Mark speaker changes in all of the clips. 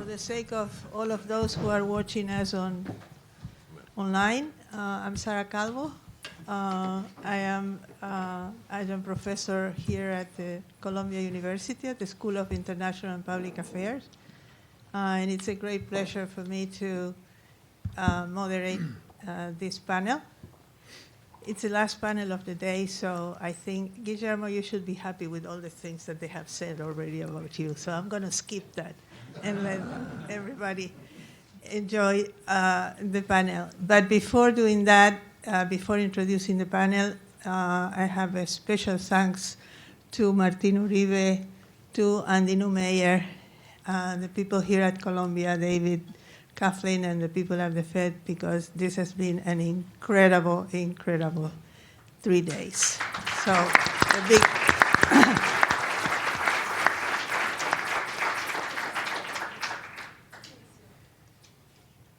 Speaker 1: For the sake of all of those who are watching us online, I'm Sara Calvo. I am adjunct professor here at the Colombia University at the School of International and Public Affairs. And it's a great pleasure for me to moderate this panel. It's the last panel of the day, so I think, Guillermo, you should be happy with all the things that they have said already about you. So I'm going to skip that and let everybody enjoy the panel. But before doing that, before introducing the panel, I have a special thanks to Martin Uribe, to Andy Neumeyer, the people here at Colombia, David Coughlin, and the people at the Fed, because this has been an incredible, incredible 3 days. So a big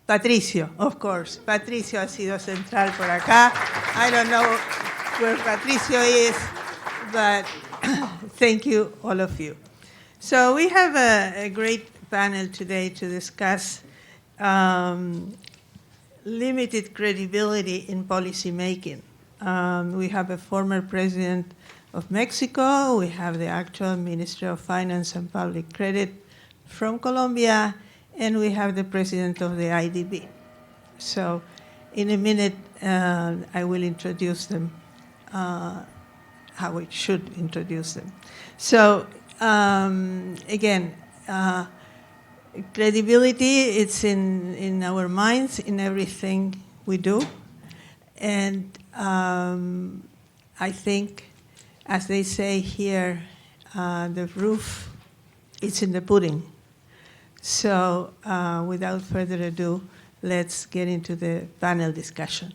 Speaker 1: Patricio, of course. Patricio ha sido central por acá. I don't know where Patricio is, but thank you, all of you. So we have a great panel today to discuss limited credibility in policymaking. We have a former president of Mexico. We have the actual Minister of Finance and Public Credit from Colombia. And we have the president of the IDB. So in a minute, I will introduce them, how we should introduce them. So again, credibility, it's in our minds, in everything we do. And I think, as they say here, the proof is in the pudding. So without further ado, let's get into the panel discussion.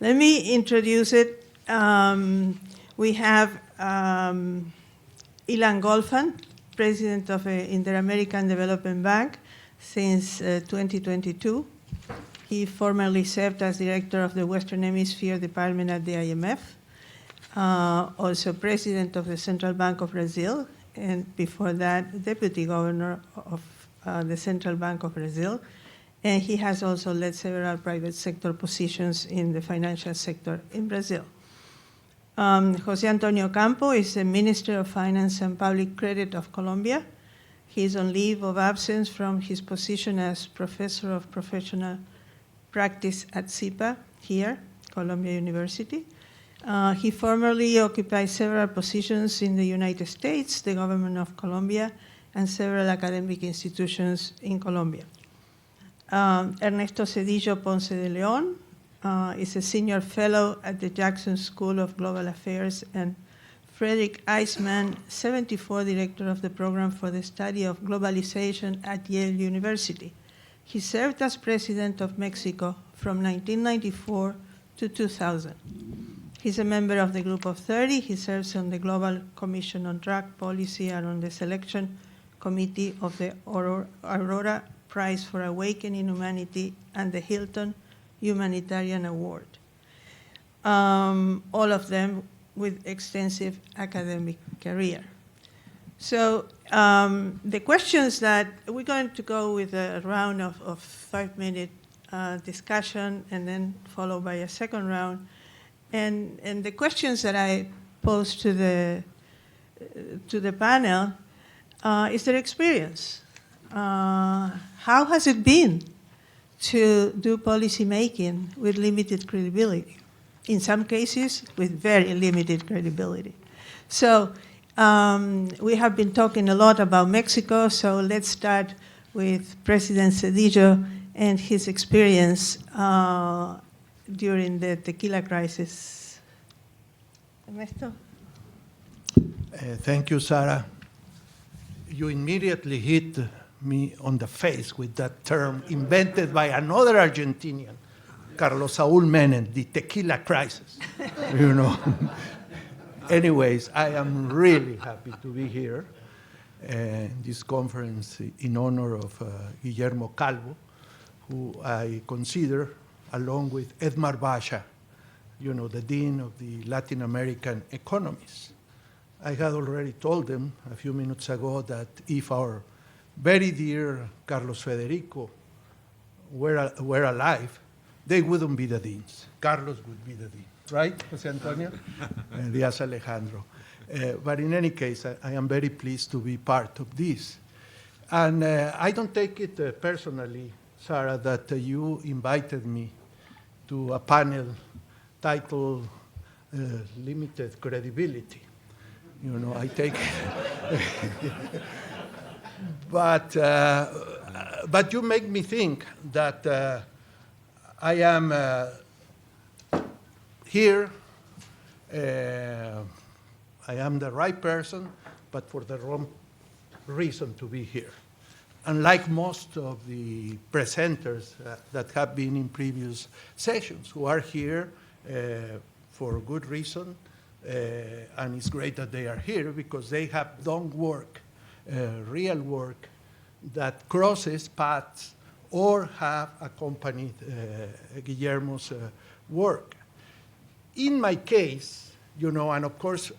Speaker 1: Let me introduce it. We have Ilan Goldfajn, president of the Inter-American Development Bank since 2022. He formerly served as director of the Western Hemisphere Department at the IMF, also president of the Central Bank of Brazil, and before that, deputy governor of the Central Bank of Brazil, and he has also led several private sector positions in the financial sector in Brazil. José Antonio Ocampo is the Minister of Finance and Public Credit of Colombia. He is on leave of absence from his position as Professor of Professional Practice at CIPA here, Columbia University. He formerly occupied several positions in the United States, the government of Colombia, and several academic institutions in Colombia. Ernesto Zedillo Ponce de León is a senior fellow at the Jackson School of Global Affairs, and Frederick Eisman, 74, director of the Program for the Study of Globalization at Yale University. He served as president of Mexico from 1994 to 2000. He's a member of the Group of 30. He serves on the Global Commission on Drug Policy and on the Selection Committee of the Aurora Prize for Awakening Humanity and the Hilton Humanitarian Award. All of them with extensive academic career. So the questions that we're going to go with a round of 5-minute discussion and then followed by a second round. And the questions that I pose to the panel is their experience. How has it been to do policy making with limited credibility? In some cases, with very limited credibility. So we have been talking a lot about Mexico, so let's start with President Zedillo and his experience during the tequila crisis. Ernesto?
Speaker 2: Thank you, Sara. You immediately hit me on the face with that term invented by another Argentinian, Carlos Saúl Menem, the tequila crisis. You know. Anyways, I am really happy to be here in this conference in honor of Guillermo Calvo, who I consider, along with Edmar Basha, you know, the dean of the Latin American economies. I had already told them a few minutes ago that if our very dear Carlos Federico were alive, they wouldn't be the deans. Carlos would be the dean, right, Jose Antonio? Diaz Alejandro. But in any case, I am very pleased to be part of this. And I don't take it personally, Sara, that you invited me to a panel titled Limited Credibility. You know, I take it. But you make me think that I am here, I am the right person, but for the wrong reason to be here. Unlike most of the presenters that have been in previous sessions, who are here for good reason, and it's great that they are here because they have done work, real work, that crosses paths or have accompanied Guillermo's work. In my case, you know, and of course,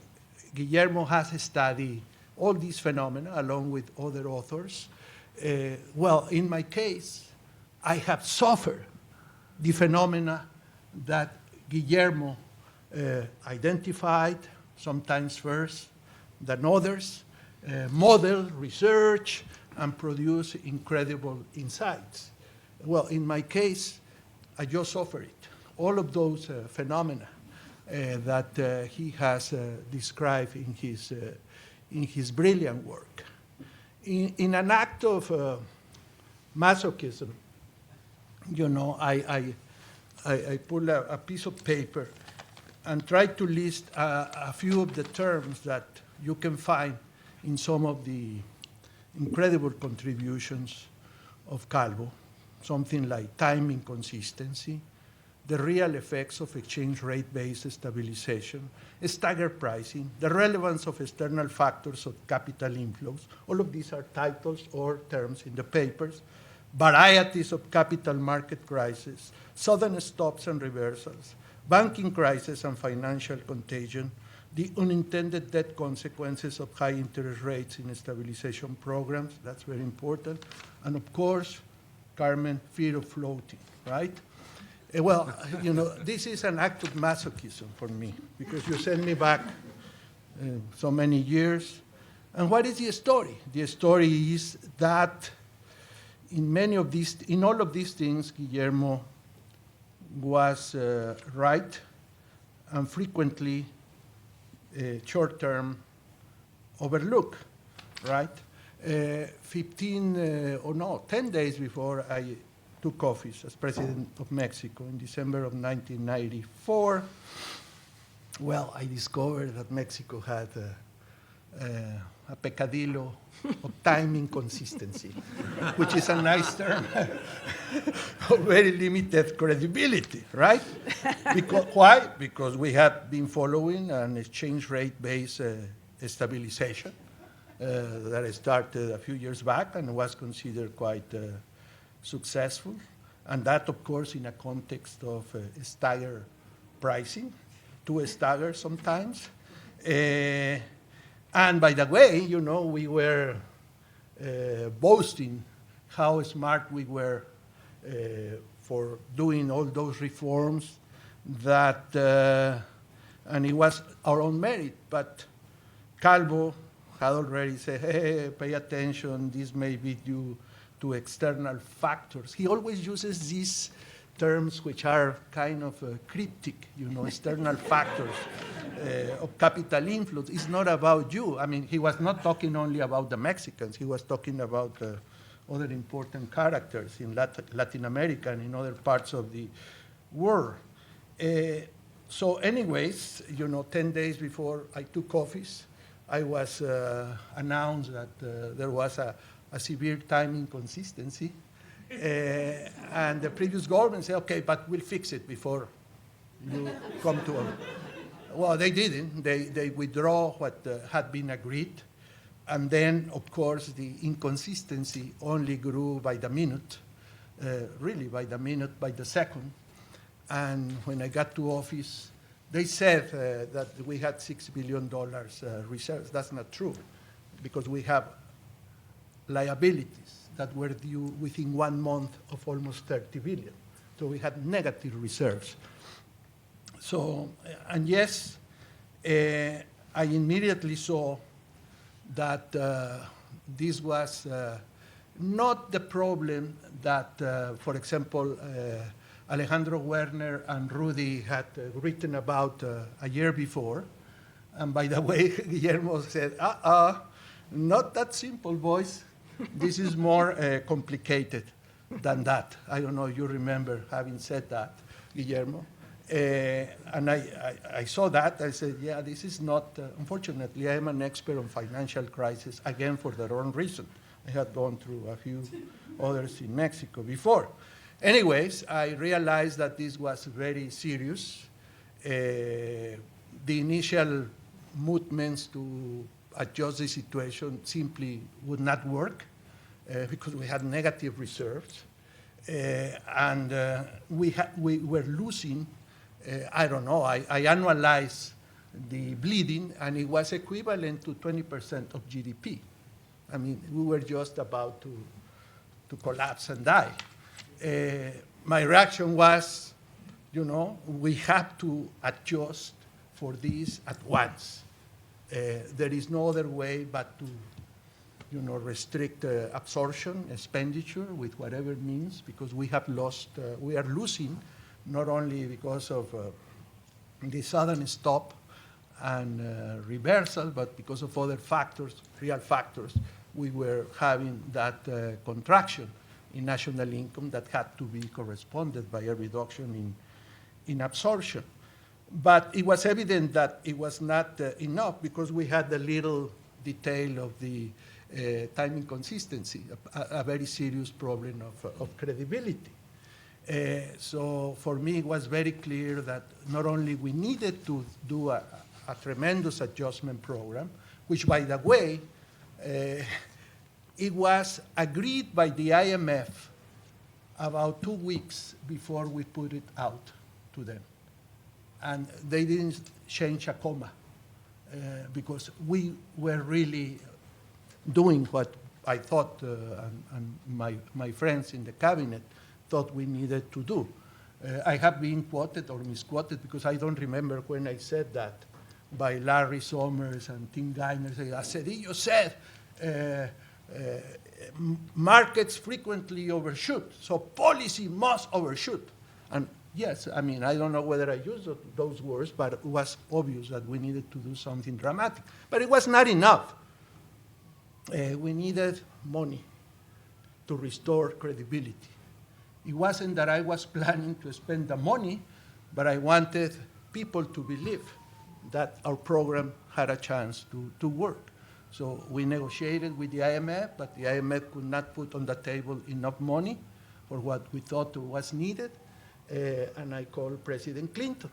Speaker 2: Guillermo has studied all these phenomena along with other authors. Well, in my case, I have suffered the phenomena that Guillermo identified, sometimes first than others, model, research, and produce incredible insights. Well, in my case, I just suffered it. All of those phenomena that he has described in his brilliant work. In an act of masochism, you know, I pull a piece of paper and try to list a few of the terms that you can find in some of the incredible contributions of Calvo, something like time inconsistency, the real effects of exchange rate-based stabilization, staggered pricing, the relevance of external factors of capital inflows. All of these are titles or terms in the papers. Varieties of capital market crisis, sudden stops and reversals, banking crisis and financial contagion, the unintended debt consequences of high interest rates in stabilization programs, that's very important, and of course, Carmen, fear of floating, right? Well, you know, this is an act of masochism for me, because you send me back so many years. And what is the story? The story is that in all of these things, Guillermo was right, and frequently short-term overlook, right? 10 days before I took office as president of Mexico in December of 1994, well, I discovered that Mexico had a peccadillo of time inconsistency, which is a nice term of very limited credibility, right? Why? Because we have been following an exchange rate-based stabilization that started a few years back and was considered quite successful. And that, of course, in a context of staggered pricing, too staggered sometimes. And by the way, you know, we were boasting how smart we were for doing all those reforms that, and it was our own merit, but Calvo had already said, hey, pay attention, this may be due to external factors. He always uses these terms which are kind of cryptic, you know, external factors of capital influence. It's not about you. I mean, he was not talking only about the Mexicans. He was talking about other important characters in Latin America and in other parts of the world. So anyways, you know, 10 days before I took office, I was announced that there was a severe time inconsistency. And the previous government said, okay, but we'll fix it before you come to us. Well, they didn't. They withdraw what had been agreed. And then, of course, the inconsistency only grew by the minute, really by the minute, by the second. And when I got to office, they said that we had $6 billion reserves. That's not true, because we have liabilities that were due within 1 month of almost 30 billion. So we had negative reserves. So, and yes, I immediately saw that this was not the problem that, for example, Alejandro Werner and Rudy had written about a year before. And by the way, Guillermo said, not that simple, boys. This is more complicated than that. I don't know if you remember having said that, Guillermo. And I saw that. I said, yeah, this is not, unfortunately, I am an expert on financial crisis, again, for the wrong reason. I had gone through a few others in Mexico before. Anyways, I realized that this was very serious. The initial movements to adjust the situation simply would not work because we had negative reserves. And we were losing, I don't know, I annualized the bleeding, and it was equivalent to 20% of GDP. I mean, we were just about to collapse and die. My reaction was, you know, we have to adjust for this at once. There is no other way but to, you know, restrict absorption, expenditure with whatever means, because we have lost, we are losing, not only because of the sudden stop and reversal, but because of other factors, real factors. We were having that contraction in national income that had to be corresponded by a reduction in absorption. But it was evident that it was not enough because we had the little detail of the time inconsistency, a very serious problem of credibility. So for me, it was very clear that not only we needed to do a tremendous adjustment program, which, by the way, it was agreed by the IMF about 2 weeks before we put it out to them. And they didn't change a comma because we were really doing what I thought and my friends in the cabinet thought we needed to do. I have been quoted or misquoted because I don't remember when I said that by Larry Summers and Tim Geithner. Zedillo said, markets frequently overshoot, so policy must overshoot. And yes, I mean, I don't know whether I used those words, but it was obvious that we needed to do something dramatic. But it was not enough. We needed money to restore credibility. It wasn't that I was planning to spend the money, but I wanted people to believe that our program had a chance to work. So we negotiated with the IMF, but the IMF could not put on the table enough money for what we thought was needed. And I called President Clinton.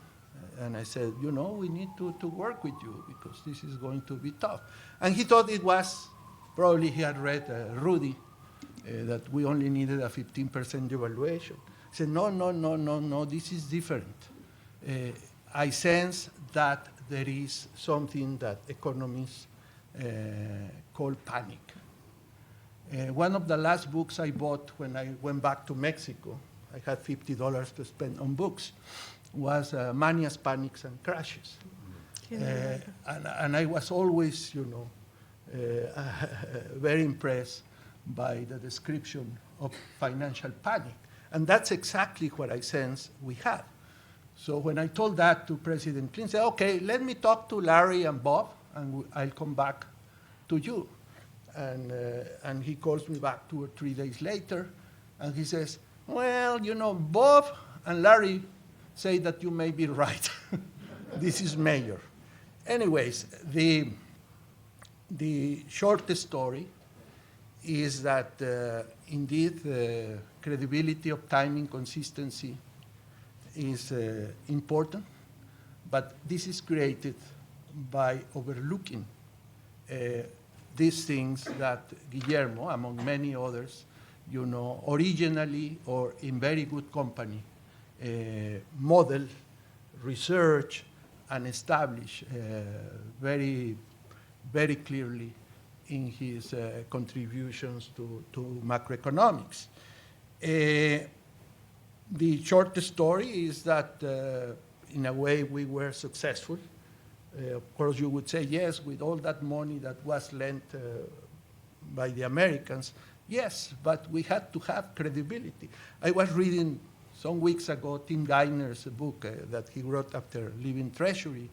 Speaker 2: And I said, you know, we need to work with you because this is going to be tough. And he thought it was, probably he had read Rudy, that we only needed a 15% devaluation. I said, no, this is different. I sense that there is something that economists call panic. One of the last books I bought when I went back to Mexico, I had $50 to spend on books, was Manias, Panics, and Crashes. And I was always, you know, very impressed by the description of financial panic. And that's exactly what I sense we have. So when I told that to President Clinton, I said, okay, let me talk to Larry and Bob, and I'll come back to you. And he calls me back 2 or 3 days later, and he says, well, you know, Bob and Larry say that you may be right. This is major. Anyways, the short story is that indeed the credibility of timing consistency is important, but this is created by overlooking these things that Guillermo, among many others, you know, originally or in very good company, model, research, and establish very, very clearly in his contributions to macroeconomics. The short story is that, in a way, we were successful. Of course, you would say, yes, with all that money that was lent by the Americans, yes, but we had to have credibility. I was reading some weeks ago Tim Geiner's book that he wrote after leaving Treasury,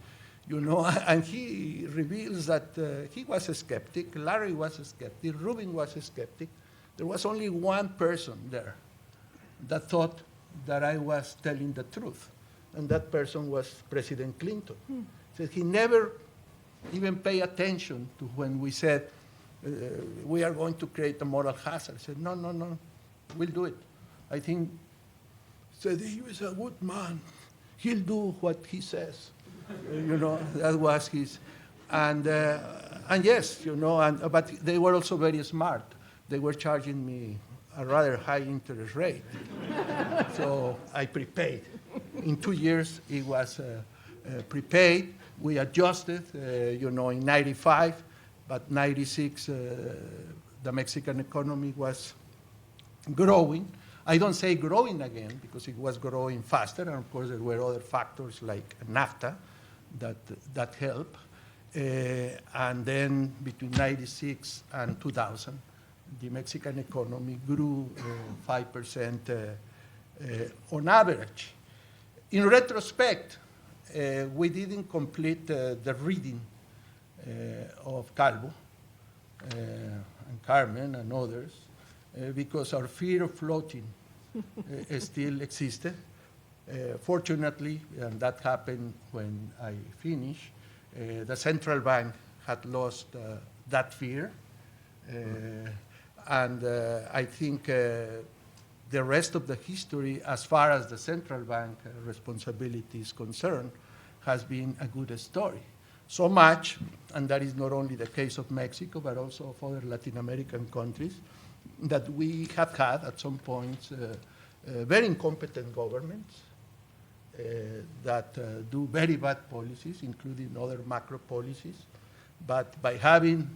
Speaker 2: you know, and he reveals that he was a skeptic, Larry was a skeptic, Rubin was a skeptic. There was only one person there that thought that I was telling the truth, and that person was President Clinton. So he never even paid attention to when we said, we are going to create a moral hazard. He said, no, no, no, we'll do it. I think Zedillo is a good man. He'll do what he says. You know, that was his. And yes, you know, but they were also very smart. They were charging me a rather high interest rate. So I prepaid. In 2 years, it was prepaid. We adjusted, you know, in 95, but 96, the Mexican economy was growing. I don't say growing again because it was growing faster, and of course there were other factors like NAFTA that helped. And then between 96 and 2000, the Mexican economy grew 5% on average. In retrospect, we didn't complete the reading of Calvo and Carmen and others because our fear of floating still existed. Fortunately, and that happened when I finished, the central bank had lost that fear. And I think the rest of the history, as far as the central bank responsibility is concerned, has been a good story. So much, and that is not only the case of Mexico, but also of other Latin American countries, that we have had at some points very incompetent governments that do very bad policies, including other macro policies. But by having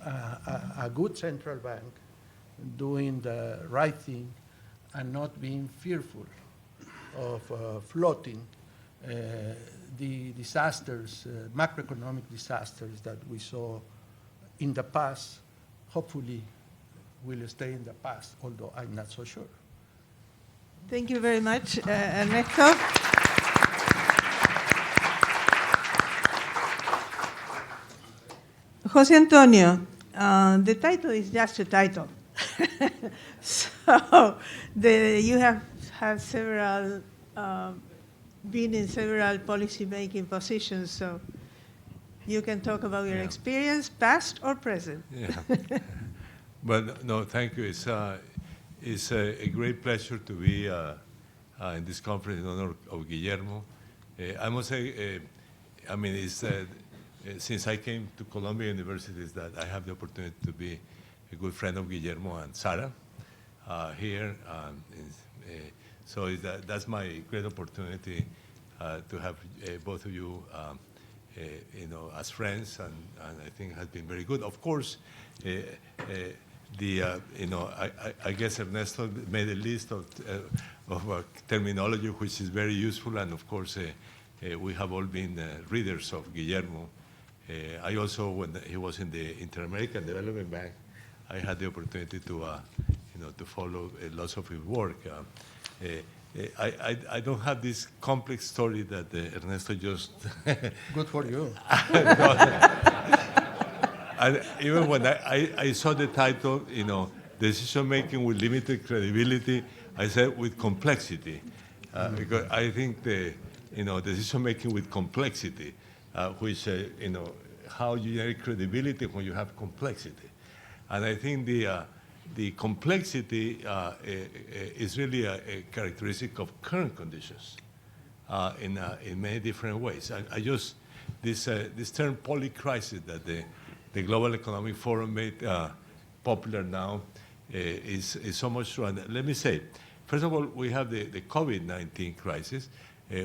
Speaker 2: a good central bank doing the right thing and not being fearful of floating, the disasters, macroeconomic disasters that we saw in the past, hopefully will stay in the past, although I'm not so sure.
Speaker 1: Thank you very much, Ernesto. José Antonio, the title is just a title. So you have had several, been in several policy-making positions, so you can talk about your experience, past or present.
Speaker 3: Yeah. But no, thank you. It's a great pleasure to be in this conference in honor of Guillermo. I must say, I mean, it's, since I came to Columbia University, is that I have the opportunity to be a good friend of Guillermo and Sara here. So that's my great opportunity to have both of you, you know, as friends, and I think has been very good. Of course, you know, I guess Ernesto made a list of terminology which is very useful, and of course we have all been readers of Guillermo. I also, when he was in the Inter-American Development Bank, I had the opportunity to, you know, to follow lots of his work. I don't have this complex story that Ernesto just.
Speaker 2: Good for you.
Speaker 3: And even when I saw the title, you know, decision making with limited credibility, I said with complexity, because I think you know, decision making with complexity, which you know, how you generate credibility when you have complexity, and I think the complexity is really a characteristic of current conditions in many different ways. I just this term polycrisis that the Global Economic Forum made popular now is so much true. And let me say, first of all, we have the COVID-19 crisis,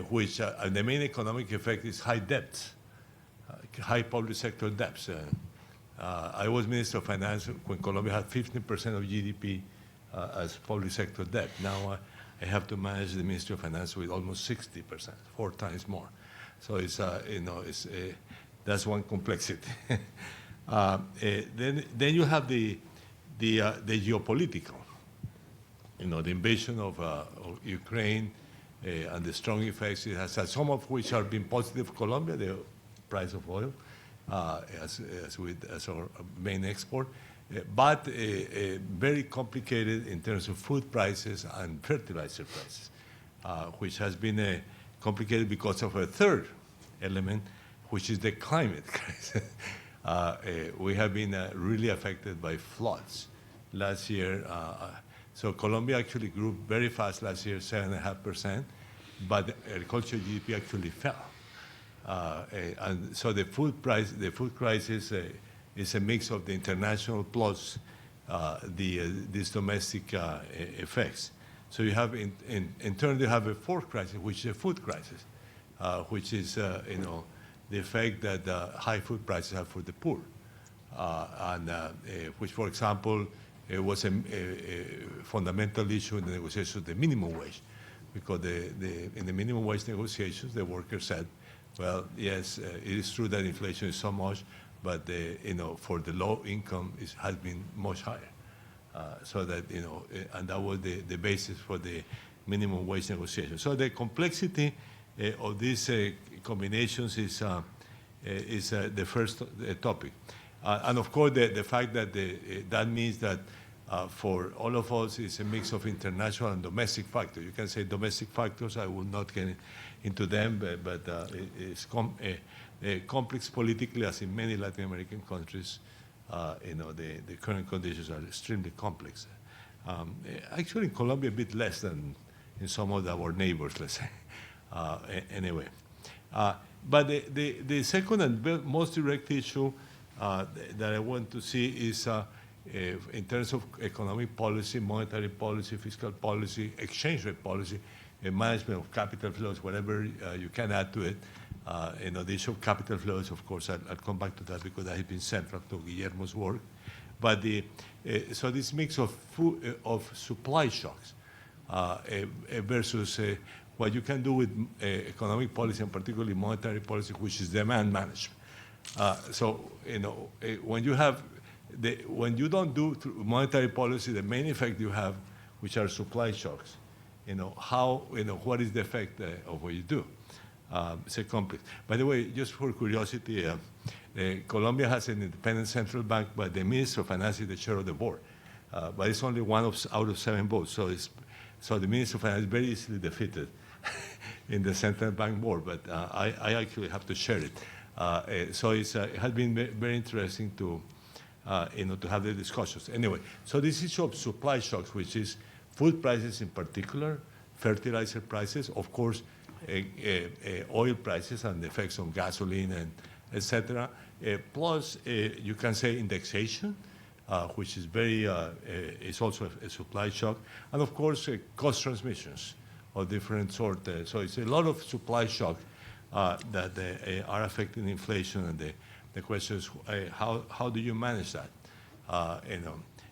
Speaker 3: which the main economic effect is high debts, high public sector debts. I was Minister of Finance when Colombia had 15% of GDP as public sector debt. Now I have to manage the Ministry of Finance with almost 60%, 4 times more. So it's, that's one complexity. Then you have the geopolitical, the invasion of Ukraine and the strong effects it has had, some of which have been positive for Colombia, the price of oil as our main export, but very complicated in terms of food prices and fertilizer prices, which has been complicated because of a third element, which is the climate crisis. We have been really affected by floods. Last year, so Colombia actually grew very fast last year, 7.5%, but agricultural GDP actually fell. And so the food crisis is a mix of the international plus these domestic effects. So you have, in turn, you have a fourth crisis, which is a food crisis, which is, the effect that high food prices have for the poor, and which, for example, was a fundamental issue in the negotiations of the minimum wage, because in the minimum wage negotiations, the workers said, well, yes, it is true that inflation is so much, but for the low income, it has been much higher. So that, and that was the basis for the minimum wage negotiation. So the complexity of these combinations is the first topic. And of course, the fact that that means that for all of us, it's a mix of international and domestic factors. You can say domestic factors, I will not get into them, but it's complex politically, as in many Latin American countries. The current conditions are extremely complex. Actually, in Colombia, a bit less than in some of our neighbors, let's say. Anyway. But the second and most direct issue that I want to see is in terms of economic policy, monetary policy, fiscal policy, exchange rate policy, management of capital flows, whatever you can add to it. The issue of capital flows, of course, I'll come back to that because that has been central to Guillermo's work. But so this mix of supply shocks versus what you can do with economic policy and particularly monetary policy, which is demand management. So when you don't do monetary policy, the main effect you have, which are supply shocks, what is the effect of what you do? It's a complex. By the way, just for curiosity, Colombia has an independent central bank, but the Minister of Finance is the chair of the board. But it's only one out of 7 votes, so the Minister of Finance is very easily defeated in the central bank board. But I actually have to share it. So it has been very interesting to have the discussions. Anyway, so this issue of supply shocks, which is food prices in particular, fertilizer prices, of course, oil prices and the effects of gasoline and etc. Plus, you can say indexation, which is is also a supply shock, and of course, cost transmissions of different sort. So it's a lot of supply shock that are affecting inflation, and the question is how do you manage that?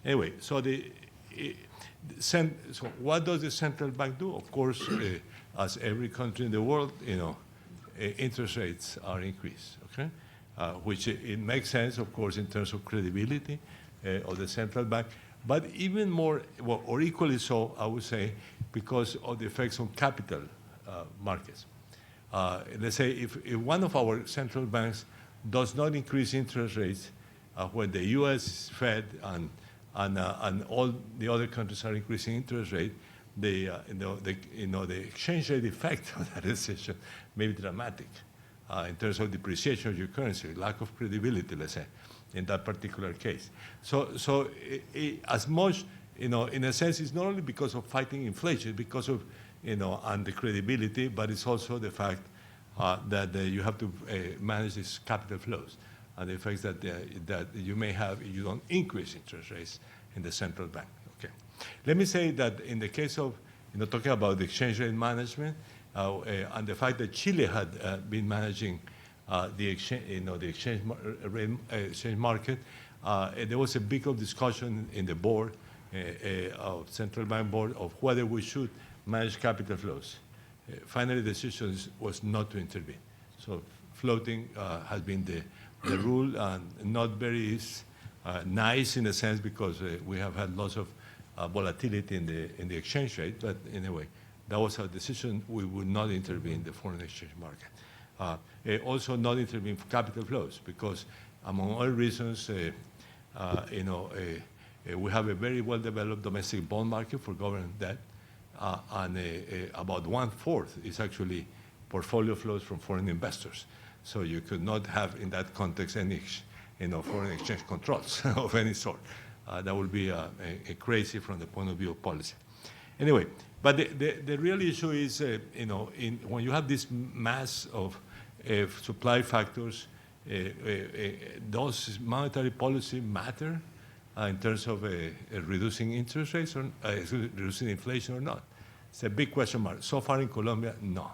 Speaker 3: Anyway, so so what does the central bank do? Of course, as every country in the world, interest rates are increased, okay? Which it makes sense, of course, in terms of credibility of the central bank, but even more, or equally so, I would say, because of the effects on capital markets. Let's say if one of our central banks does not increase interest rates when the U.S. Fed and all the other countries are increasing interest rate, the exchange rate effect of that decision may be dramatic in terms of depreciation of your currency, lack of credibility, let's say, in that particular case. So as much, in a sense, it's not only because of fighting inflation, because of, and the credibility, but it's also the fact that you have to manage these capital flows and the effects that you may have if you don't increase interest rates in the central bank. Okay. Let me say that in the case of, talking about the exchange rate management and the fact that Chile had been managing the exchange, the exchange market. There was a big of discussion in the board, of central bank board, of whether we should manage capital flows. Finally, the decision was not to intervene. So floating has been the rule, and not very nice in a sense, because we have had lots of volatility in the exchange rate. But anyway, that was our decision. We would not intervene in the foreign exchange market. Also, not intervene for capital flows, because among other reasons, we have a very well-developed domestic bond market for government debt, and about 1/4 is actually portfolio flows from foreign investors. So you could not have, in that context, any foreign exchange controls of any sort. That would be crazy from the point of view of policy. Anyway, but the real issue is, when you have this mass of supply factors, does monetary policy matter in terms of reducing interest rates or reducing inflation or not? It's a big question mark. So far in Colombia, no.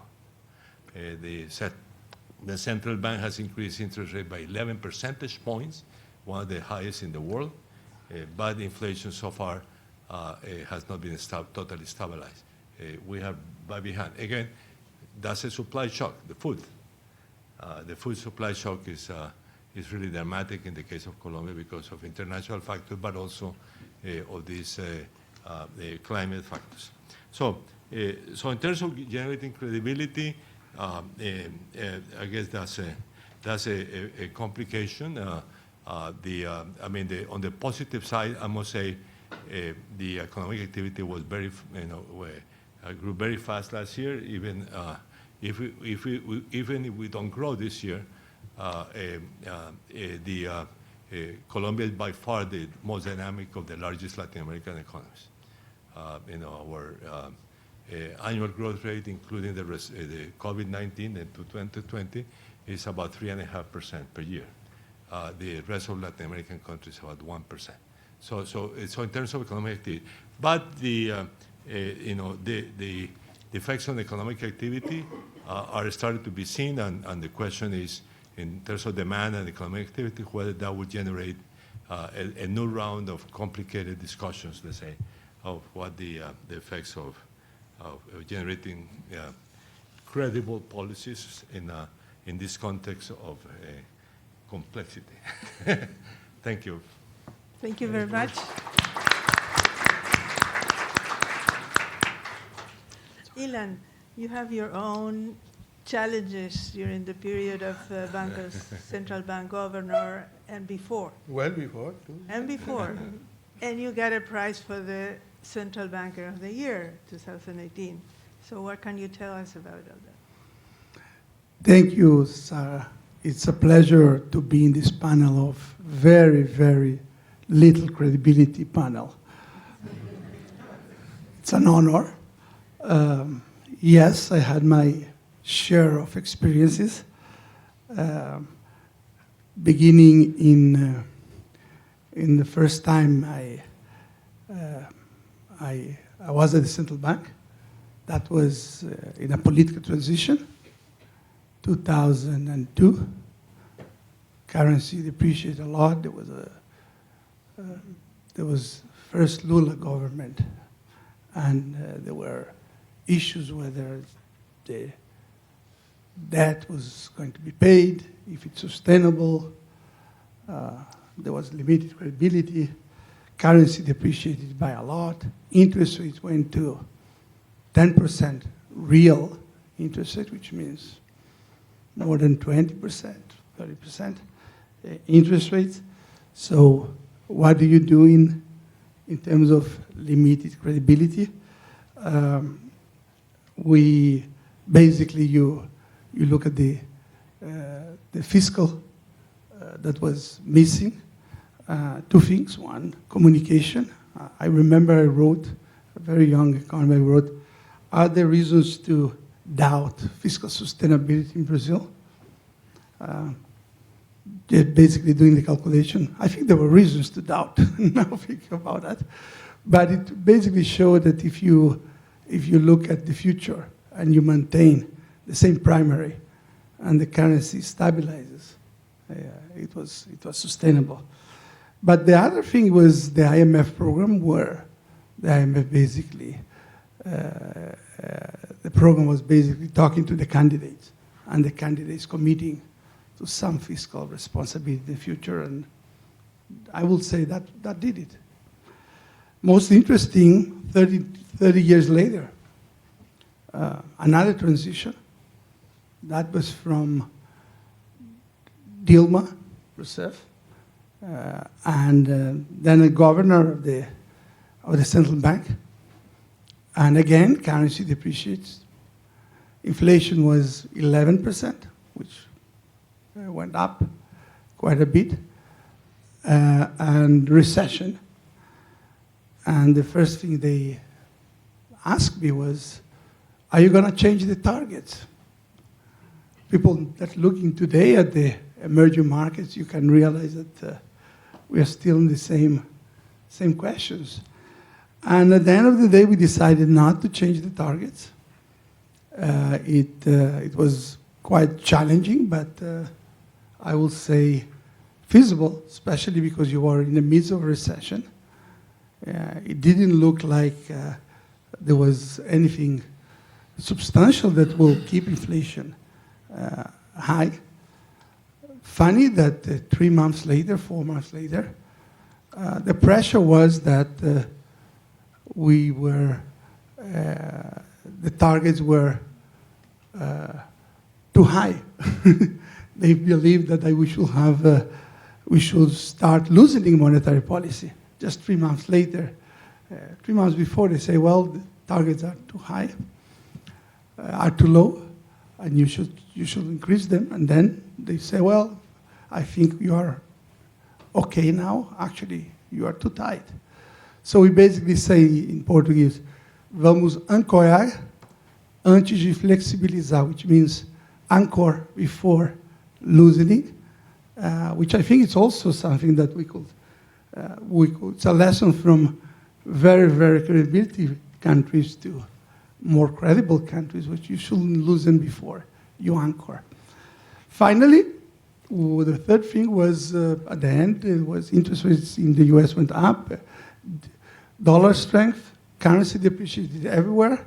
Speaker 3: The central bank has increased interest rate by 11 percentage points, one of the highest in the world, but inflation so far has not been totally stabilized. We have by behind. Again, that's a supply shock, the food. The food supply shock is really dramatic in the case of Colombia because of international factors, but also of these climate factors. So in terms of generating credibility, I guess that's a complication. On the positive side, I must say the economic activity was grew very fast last year. Even if we don't grow this year, Colombia is by far the most dynamic of the largest Latin American economies. Our annual growth rate, including the COVID-19 into 2020, is about 3.5% per year. The rest of Latin American countries about 1%. So in terms of economic activity, but the effects on economic activity are starting to be seen, and the question is, in terms of demand and economic activity, whether that would generate a new round of complicated discussions, let's say, of what the effects of generating credible policies in this context of complexity. Thank you.
Speaker 1: Thank you very much. Ilan, you have your own challenges during the period of Banco's central bank governor and before.
Speaker 2: Well before, too.
Speaker 1: And before. And you got a prize for the Central Banker of the Year, 2018. So what can you tell us about all that?
Speaker 4: Thank you, Sara. It's a pleasure to be in this panel of very, very little credibility panel. It's an honor. Yes, I had my share of experiences, beginning in the first time I was at the central bank. That was in a political transition, 2002. Currency depreciated a lot. There was first Lula government, and there were issues whether the debt was going to be paid, if it's sustainable. There was limited credibility. Currency depreciated by a lot. Interest rates went to 10% real interest rate, which means more than 20%, 30% interest rates. So what do you do in terms of limited credibility? We basically, you look at the fiscal that was missing. Two things. One, communication. I remember I wrote, a very young economist, I wrote, are there reasons to doubt fiscal sustainability in Brazil? Basically doing the calculation. I think there were reasons to doubt, now thinking about that. But it basically showed that if you look at the future and you maintain the same primary and the currency stabilizes. It was sustainable. But the other thing was the IMF program, where the IMF basically, the program was basically talking to the candidates, and the candidates committing to some fiscal responsibility in the future, and I will say that did it. Most interesting, 30 years later, another transition. That was from Dilma Rousseff, and then a governor of the central bank. And again, currency depreciates. Inflation was 11%, which went up quite a bit, and recession. And the first thing they asked me was, are you going to change the targets? People that looking today at the emerging markets, you can realize that we are still in the same questions. And at the end of the day, we decided not to change the targets. It was quite challenging, but I will say feasible, especially because you are in the midst of a recession. It didn't look like there was anything substantial that will keep inflation high. Funny that 3 months later, 4 months later, the pressure was that we were, the targets were too high. They believed that we should start loosening monetary policy. Just 3 months later, 3 months before, they say, well, the targets are too high, are too low, and you should increase them. And then they say, well, I think you are okay now. Actually, you are too tight. So we basically say in Portuguese, vamos ancorar antes de flexibilizar, which means anchor before loosening, which I think is also something that we could, it's a lesson from very, very credibility countries to more credible countries, which you shouldn't loosen before you anchor. Finally, the third thing was, at the end, it was interest rates in the US went up, dollar strength, currency depreciated everywhere,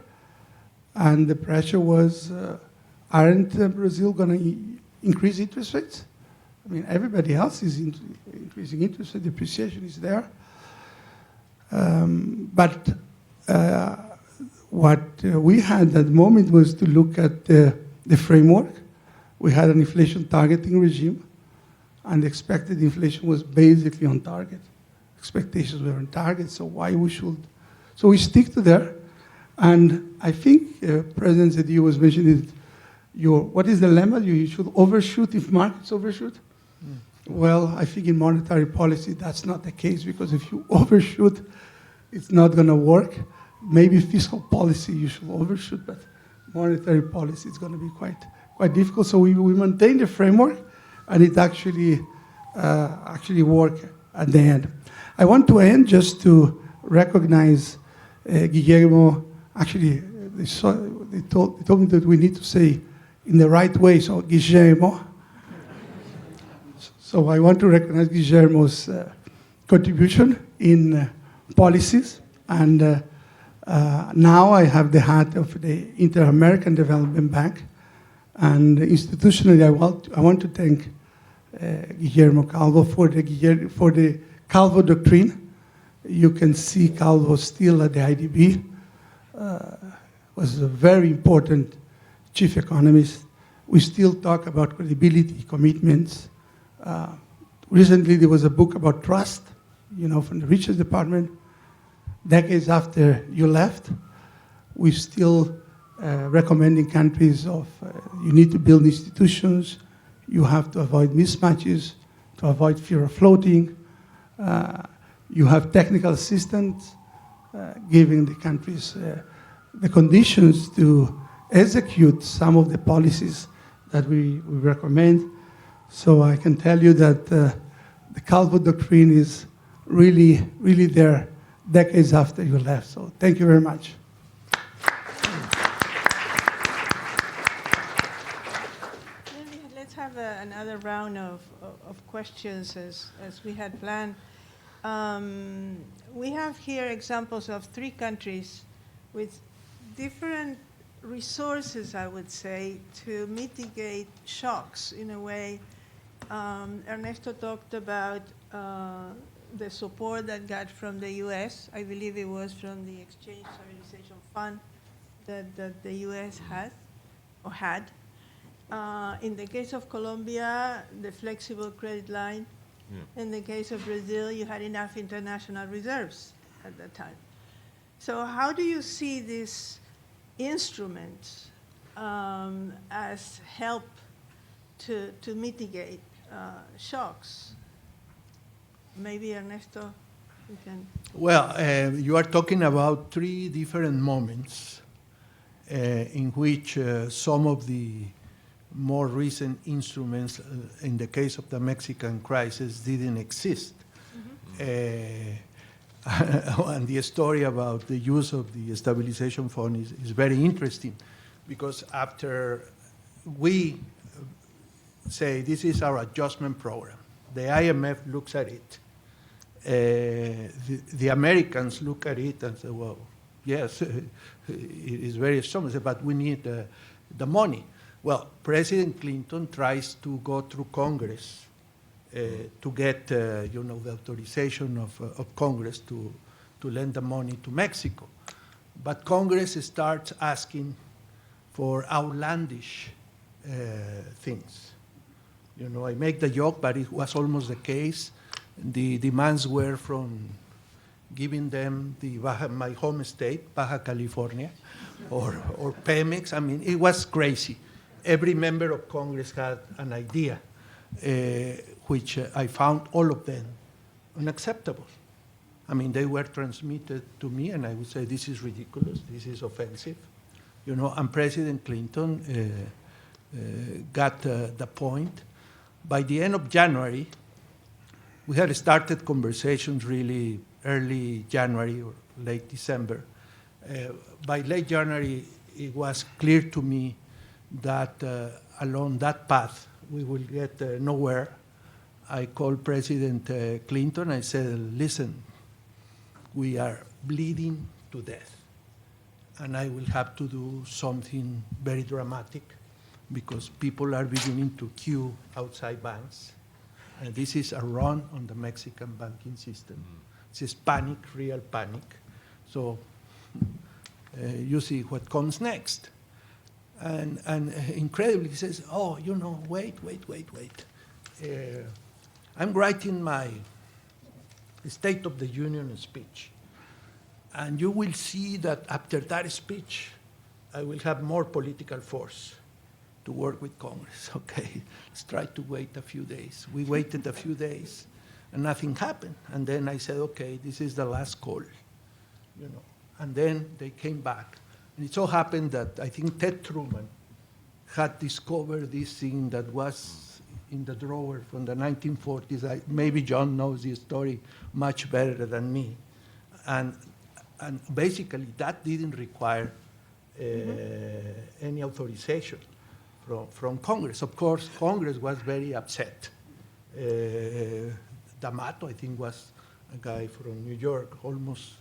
Speaker 4: and the pressure was, aren't Brazil going to increase interest rates? I mean, everybody else is increasing interest rate, depreciation is there. But what we had at the moment was to look at the framework. We had an inflation targeting regime, and the expected inflation was basically on target. Expectations were on target, so why we should? So we stick to there, and I think President Zedillo was mentioning what is the lemma? You should overshoot if markets overshoot. Well, I think in monetary policy that's not the case, because if you overshoot, it's not going to work. Maybe fiscal policy you should overshoot, but monetary policy is going to be quite difficult. So we maintain the framework, and it actually worked at the end. I want to end just to recognize Guillermo. Actually, they told me that we need to say in the right way, so Guillermo. So I want to recognize Guillermo's contribution in policies, and now I have the hat of the Inter-American Development Bank, and institutionally I want to thank Guillermo Calvo for the Calvo doctrine. You can see Calvo still at the IDB, was a very important chief economist. We still talk about credibility, commitments. Recently there was a book about trust, from the Research Department. Decades after you left, we still recommending countries of you need to build institutions, you have to avoid mismatches, to avoid fear of floating. You have technical assistance, giving the countries the conditions to execute some of the policies that we recommend. So I can tell you that the Calvo doctrine is really, really there decades after you left. So thank you very much.
Speaker 1: another round of questions as we had planned. We have here examples of 3 countries with different resources, I would say, to mitigate shocks in a way. Ernesto talked about the support that got from the U.S. I believe it was from the Exchange Stabilization Fund that the U.S. has or had. In the case of Colombia, the flexible credit line. Yeah. In the case of Brazil, you had enough international reserves at that time. So how do you see these instruments as help to mitigate shocks? Maybe Ernesto, you can.
Speaker 2: Well, you are talking about 3 different moments in which some of the more recent instruments, in the case of the Mexican crisis, didn't exist. Mm-hmm. And the story about the use of the stabilization fund is very interesting, because after we say this is our adjustment program, the IMF looks at it, the Americans look at it and say, well, yes, it is very strong, but we need the money. Well, President Clinton tries to go through Congress to get, the authorization of Congress to lend the money to Mexico. But Congress starts asking for outlandish things. I make the joke, but it was almost the case. The demands were from giving them my home state, Baja California, or Pemex. I mean, it was crazy. Every member of Congress had an idea, which I found all of them unacceptable. I mean, they were transmitted to me, and I would say, this is ridiculous, this is offensive. And President Clinton got the point. By the end of January, we had started conversations really early January or late December. By late January, it was clear to me that along that path, we will get nowhere. I called President Clinton. I said, listen, we are bleeding to death, and I will have to do something very dramatic, because people are beginning to queue outside banks. And this is a run on the Mexican banking system. Mm-hmm. It's panic, real panic. So you see what comes next. And incredibly, he says, oh, wait. I'm writing my State of the Union speech. And you will see that after that speech, I will have more political force to work with Congress. Okay, let's try to wait a few days. We waited a few days, and nothing happened. And then I said, okay, this is the last call, And then they came back. And it so happened that I think Ted Truman had discovered this thing that was in the drawer from the 1940s. Maybe John knows the story much better than me. And basically, that didn't require any authorization from Congress. Of course, Congress was very upset. D'Amato, I think, was a guy from New York, almost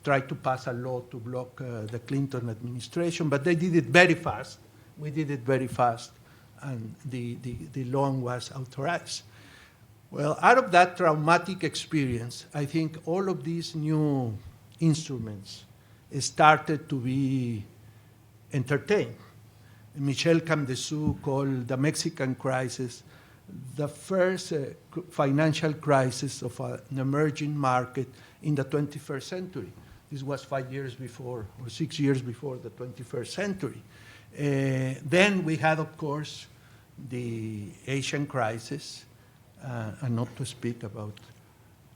Speaker 2: tried to pass a law to block the Clinton administration, but they did it very fast. We did it very fast, and the loan was authorized. Well, out of that traumatic experience, I think all of these new instruments started to be entertained. Michel Camdessus called the Mexican crisis the first financial crisis of an emerging market in the 21st century. This was 5 years before, or 6 years before the 21st century. Then we had, of course, the Asian crisis, and not to speak about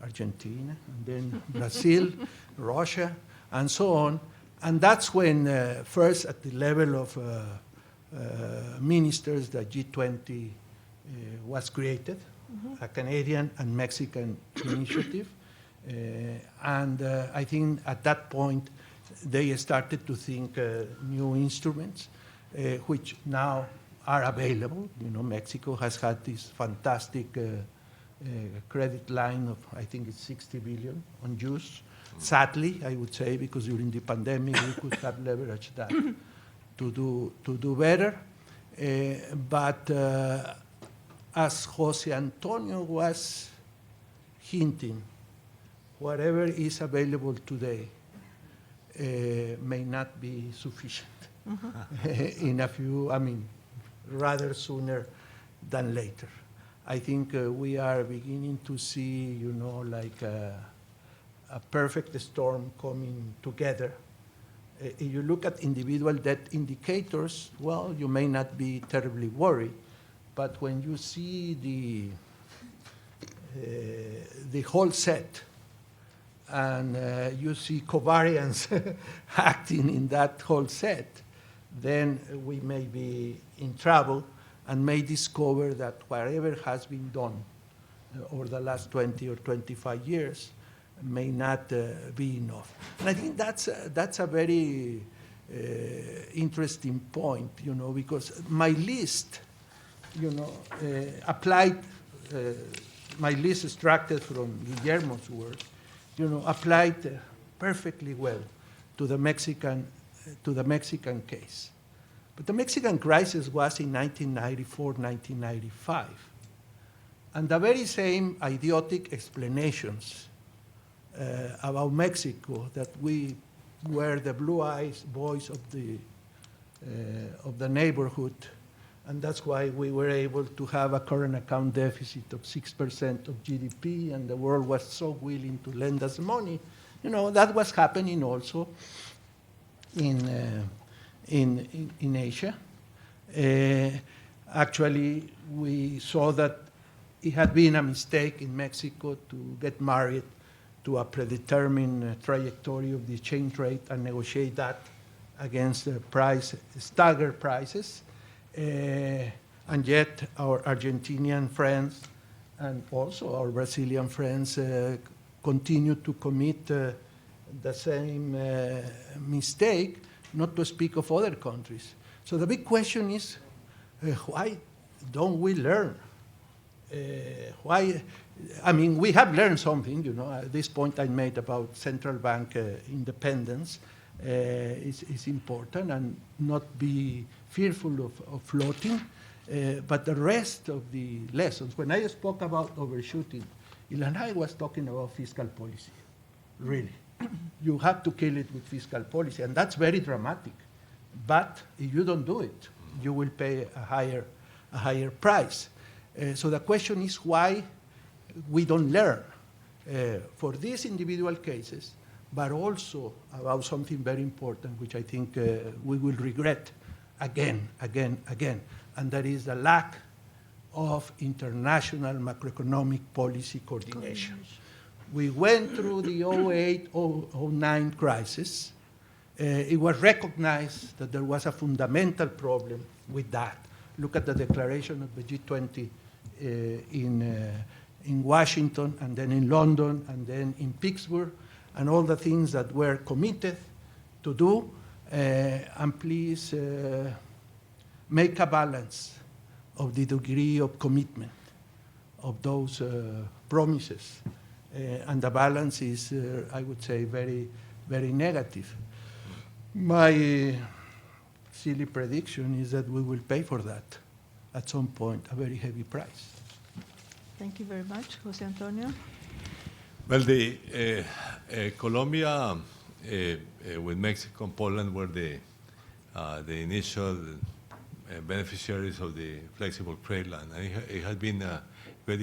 Speaker 2: Argentina, and then Brazil, Russia, and so on. And that's when, first at the level of ministers, the G20 was created, a Canadian and Mexican initiative. And I think at that point, they started to think new instruments, which now are available. Mexico has had this fantastic credit line of, I think it's 60 billion unused. Sadly, I would say, because during the pandemic we could have leveraged that to do better. But as Jose Antonio was hinting, whatever is available today may not be sufficient in a few, rather sooner than later. I think we are beginning to see, like a perfect storm coming together. If you look at individual debt indicators, well, you may not be terribly worried, but when you see the whole set and you see covariance acting in that whole set, then we may be in trouble and may discover that whatever has been done over the last 20 or 25 years may not be enough. And I think that's a very interesting point, because my list, applied, my list extracted from Guillermo's work, applied perfectly well to the Mexican case. But the Mexican crisis was in 1994, 1995. And the very same idiotic explanations about Mexico, that we were the blue-eyed boys of the neighborhood, and that's why we were able to have a current account deficit of 6% of GDP, and the world was so willing to lend us money. That was happening also in Asia. Actually, we saw that it had been a mistake in Mexico to get married to a predetermined trajectory of the exchange rate and negotiate that against staggered prices. And yet our Argentinian friends and also our Brazilian friends continue to commit the same mistake, not to speak of other countries. So the big question is, why don't we learn? We have learned something, at this point I made about central bank independence is important, and not be fearful of floating. But the rest of the lessons, when I spoke about overshooting, Ilan was talking about fiscal policy, really. You have to kill it with fiscal policy, and that's very dramatic. But if you don't do it, you will pay a higher price. So the question is why we don't learn for these individual cases, but also about something very important, which I think we will regret again, and that is the lack of international macroeconomic policy coordination. We went through the 2008-2009 crisis. It was recognized that there was a fundamental problem with that. Look at the declaration of the G20 in Washington, and then in London, and then in Pittsburgh, and all the things that were committed to do. And please make a balance of the degree of commitment of those promises. And the balance is, I would say, very, very negative. My silly prediction is that we will pay for that at some point, a very heavy price.
Speaker 1: Thank you very much. Jose Antonio?
Speaker 3: Well, Colombia with Mexico and Poland were the initial beneficiaries of the flexible credit line. And it had been by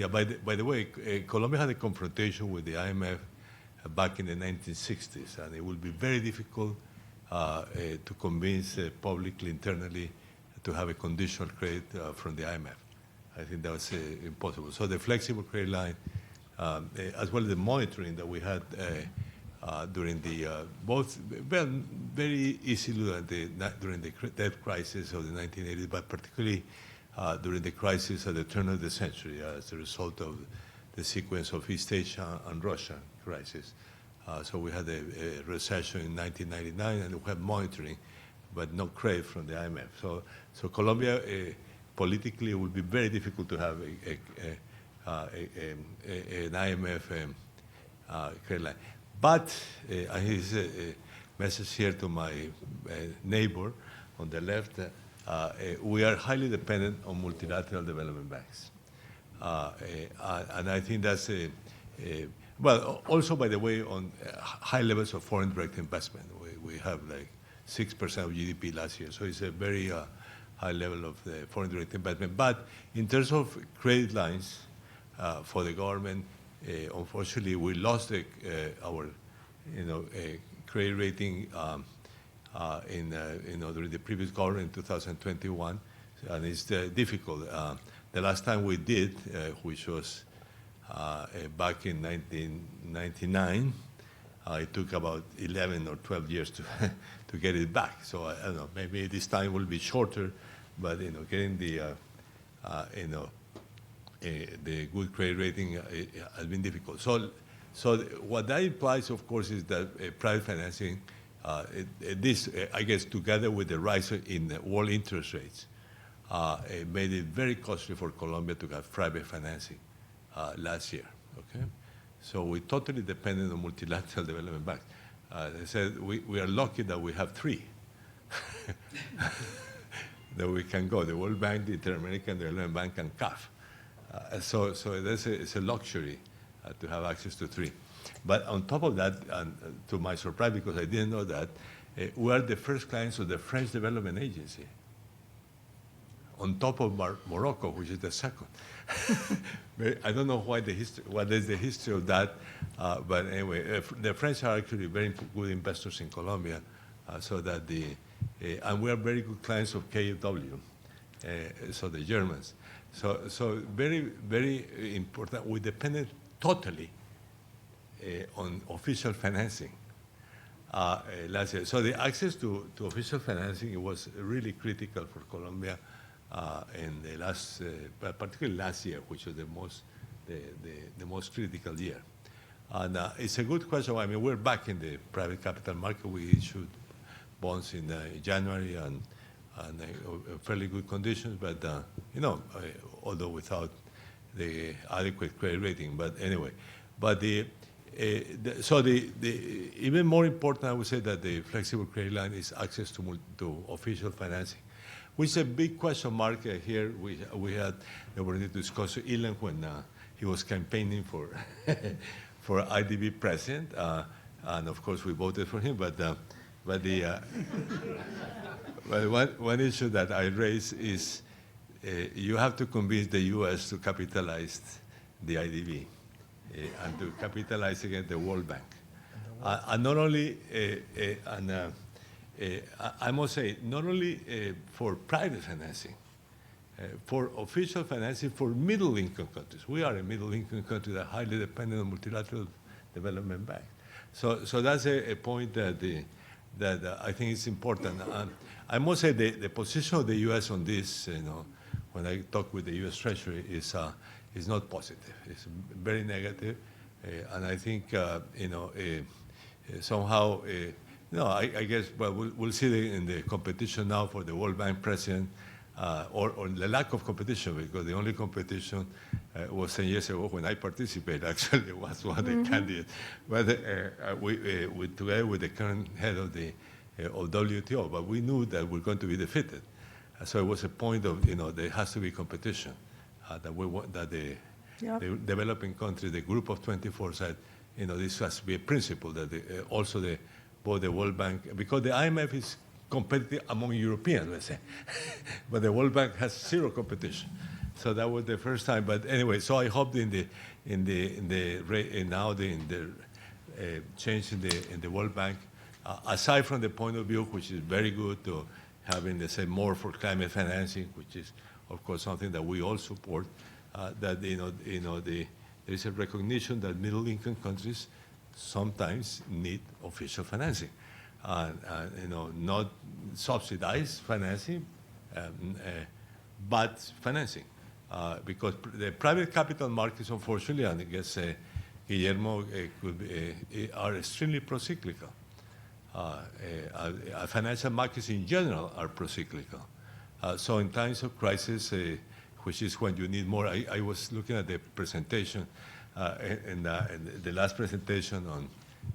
Speaker 3: the way, Colombia had a confrontation with the IMF back in the 1960s, and it would be very difficult to convince publicly, internally, to have a conditional credit from the IMF. I think that was impossible. So the flexible credit line, as well as the monitoring that we had during the very easily during the debt crisis of the 1980s, but particularly during the crisis at the turn of the century as a result of the sequence of East Asia and Russia crisis. So we had a recession in 1999, and we had monitoring, but no credit from the IMF. So Colombia politically, it would be very difficult to have an IMF credit line. But his message here to my neighbor on the left, we are highly dependent on multilateral development banks. And I think that's well, also, by the way, on high levels of foreign direct investment. We have like 6% of GDP last year, so it's a very high level of foreign direct investment. But in terms of credit lines for the government, unfortunately, we lost our, credit rating during the previous government in 2021, and it's difficult. The last time we did, which was back in 1999, it took about 11 or 12 years to get it back. So I don't know, maybe this time will be shorter, but getting the good credit rating has been difficult. So what that implies, of course, is that private financing, this, I guess, together with the rise in the world interest rates, it made it very costly for Colombia to have private financing last year. Okay, so we totally depended on multilateral development banks. They said we are lucky that we have three that we can go: the World Bank, the Inter-American Development Bank, and CAF. So it's a luxury to have access to three. But on top of that, and to my surprise, because I didn't know that, we are the first clients of the French Development Agency, on top of Morocco, which is the second. I don't know what is the history of that, but anyway, the French are actually very good investors in Colombia, so that and we are very good clients of KfW, so the Germans. So very, very important. We depended totally on official financing last year. So the access to official financing was really critical for Colombia in the last, particularly last year, which was the most critical year. And it's a good question. I mean, we're back in the private capital market. We issued bonds in January and fairly good conditions, but although without the adequate credit rating. But anyway, but so even more important, I would say that the flexible credit line is access to official financing, which is a big question mark here. We had the opportunity to discuss Ilan when he was campaigning for for IDB president, and of course we voted for him. But one issue that I raise is you have to convince the U.S. to capitalize the IDB and to capitalize against the World Bank. And not only, I must say, not only for private financing, for official financing for middle-income countries. We are a middle-income country that are highly dependent on multilateral development banks. So that's a point that I think is important. I must say the position of the U.S. on this, when I talk with the U.S. Treasury, is not positive. It's very negative, and I think somehow, I guess, well, we'll see in the competition now for the World Bank president, or the lack of competition, because the only competition was 10 years ago when I participated. Actually, was one of the candidates. But together with the current head of the WTO, but we knew that we're going to be defeated. So it was a point of, there has to be competition. That the developing countries, the group of 24 said, this has to be a principle that both the World Bank, because the IMF is competitive among Europeans, let's say, but the World Bank has zero competition. So that was the first time. But anyway, so I hope in the change in the World Bank, aside from the point of view, which is very good, to having, let's say, more for climate financing, which is, of course, something that we all support, that there is a recognition that middle-income countries sometimes need official financing, not subsidized financing, but financing, because the private capital markets, unfortunately, and I guess Guillermo are extremely procyclical. Financial markets in general are procyclical. So in times of crisis, which is when you need more, I was looking at the presentation, in the last presentation on,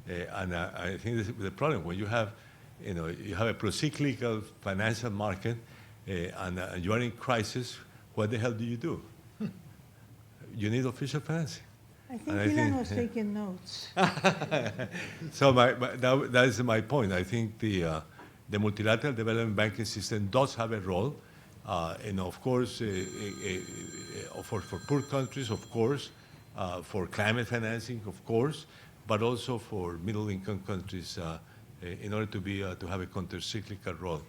Speaker 3: and I think this is the problem when you have a pro-cyclical financial market, and you are in crisis. What the hell do you do? You need official financing.
Speaker 1: I think Ilan was taking notes.
Speaker 3: So that is my point. I think the multilateral development banking system does have a role, and of course, for poor countries, of course, for climate financing, of course, but also for middle-income countries in order to have a counter-cyclical role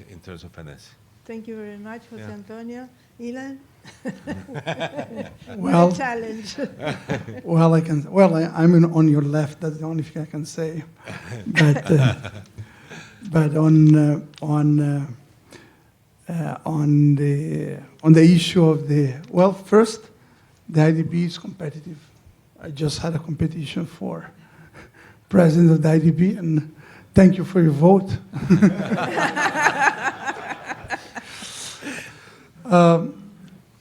Speaker 3: in terms of financing.
Speaker 1: Thank you very much, Jose Antonio. Ilan?
Speaker 4: Well,
Speaker 1: Challenge.
Speaker 4: well, I'm on your left. That's the only thing I can say. But on the issue of first, the IDB is competitive. I just had a competition for president of the IDB, and thank you for your vote.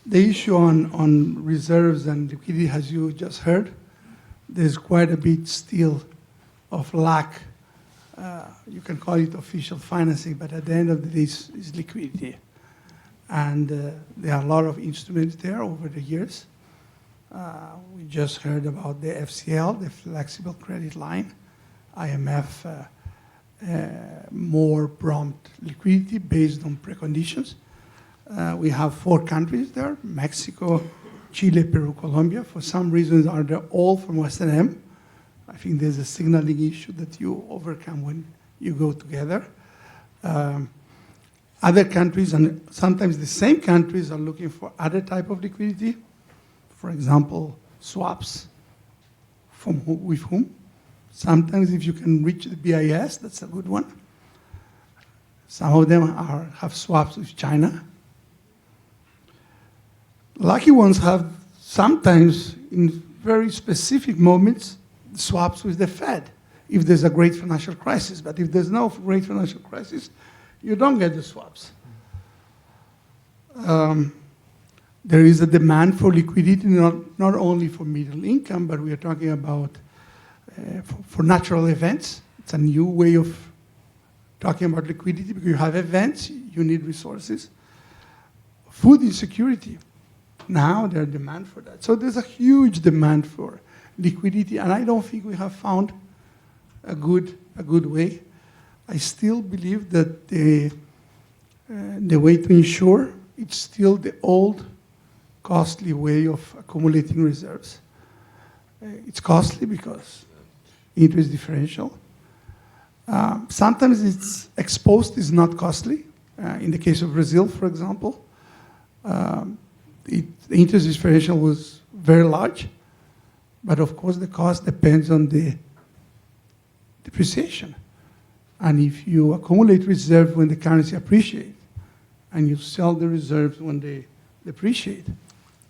Speaker 4: The issue on reserves and liquidity, as you just heard, there's quite a bit still of lack. You can call it official financing, but at the end of the day, it's liquidity. And there are a lot of instruments there over the years. We just heard about the FCL, the Flexible Credit Line, IMF, more prompt liquidity based on preconditions. We have 4 countries there, Mexico, Chile, Peru, Colombia. For some reason, they're all from Western M. I think there's a signaling issue that you overcome when you go together. Other countries, and sometimes the same countries, are looking for other type of liquidity. For example, swaps. With whom? Sometimes if you can reach the BIS, that's a good one. Some of them have swaps with China. Lucky ones have sometimes, in very specific moments, swaps with the Fed if there's a great financial crisis. But if there's no great financial crisis, you don't get the swaps. There is a demand for liquidity, not only for middle income, but we are talking about for natural events. It's a new way of talking about liquidity because you have events, you need resources. Food insecurity. Now there's demand for that. So there's a huge demand for liquidity, and I don't think we have found a good way. I still believe that the way to ensure it's still the old, costly way of accumulating reserves. It's costly because interest differential. Sometimes it's exposed is not costly. In the case of Brazil, for example, the interest differential was very large, but of course the cost depends on the depreciation. And if you accumulate reserves when the currency appreciates, and you sell the reserves when they depreciate,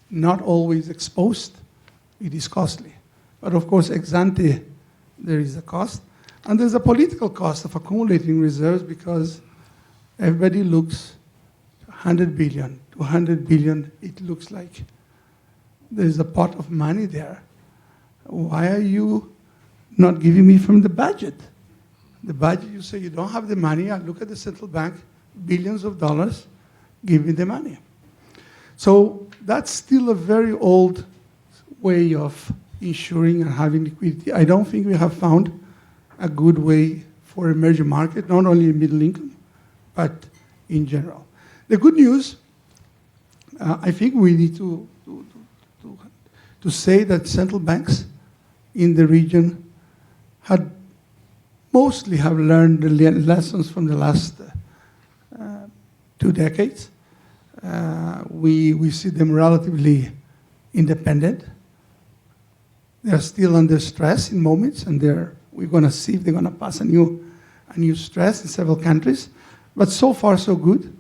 Speaker 4: not always exposed, it is costly. But of course, ex ante, there is a cost. And there's a political cost of accumulating reserves because everybody looks 100 billion, 200 billion, it looks like there's a pot of money there. Why are you not giving me from the budget? The budget, you say you don't have the money, I look at the central bank, billions of dollars, give me the money. So that's still a very old way of ensuring and having liquidity. I don't think we have found a good way for emerging market, not only in middle income, but in general. The good news, I think we need to say that central banks in the region mostly have learned the lessons from the last 2 decades. We see them relatively independent. They're still under stress in moments, and we're going to see if they're going to pass a new stress in several countries. But so far, so good.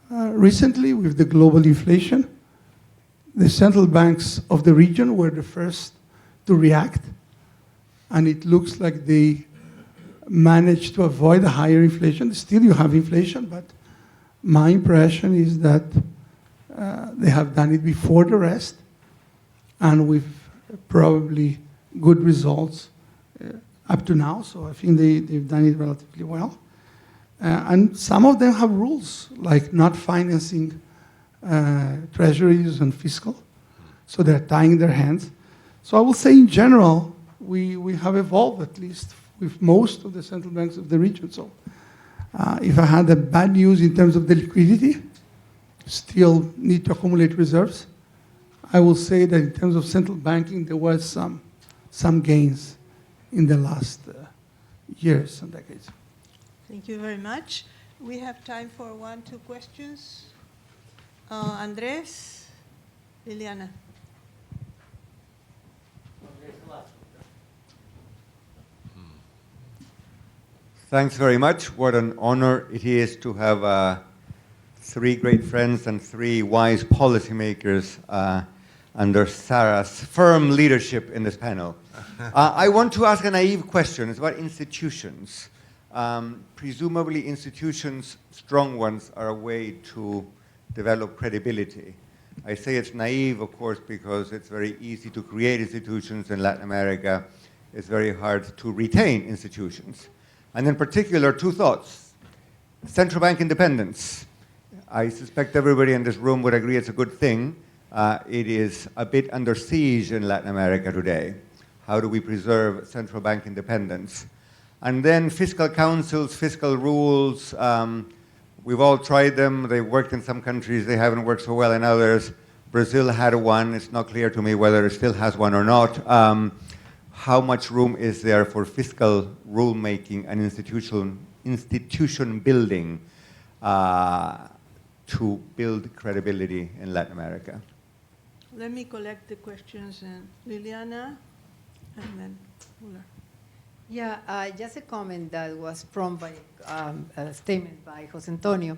Speaker 4: Recently, with the global inflation, the central banks of the region were the first to react, and it looks like they managed to avoid a higher inflation. Still, you have inflation, but My impression is that they have done it before the rest, and with probably good results up to now. So I think they've done it relatively well. And some of them have rules, like not financing treasuries and fiscal. So they're tying their hands. So I will say in general, we have evolved, at least with most of the central banks of the region. So if I had the bad news in terms of the liquidity, still need to accumulate reserves, I will say that in terms of central banking, there was some gains in the last years and decades.
Speaker 1: Thank you very much. We have time for 1-2 questions. Andres, Liliana.
Speaker 5: Thanks very much. What an honor it is to have 3 great friends and 3 wise policymakers under Sara's firm leadership in this panel. I want to ask a naive question. It's about institutions. Presumably institutions, strong ones, are a way to develop credibility. I say it's naive, of course, because it's very easy to create institutions in Latin America. It's very hard to retain institutions. And in particular, 2 thoughts. Central bank independence. I suspect everybody in this room would agree it's a good thing. It is a bit under siege in Latin America today. How do we preserve central bank independence? And then fiscal councils, fiscal rules. We've all tried them. They've worked in some countries. They haven't worked so well in others. Brazil had one. It's not clear to me whether it still has one or not. How much room is there for fiscal rulemaking and institution building to build credibility in Latin America?
Speaker 1: Let me collect the questions, and Liliana, and then Ulla.
Speaker 6: Yeah, just a comment that was prompted by a statement by José Antonio.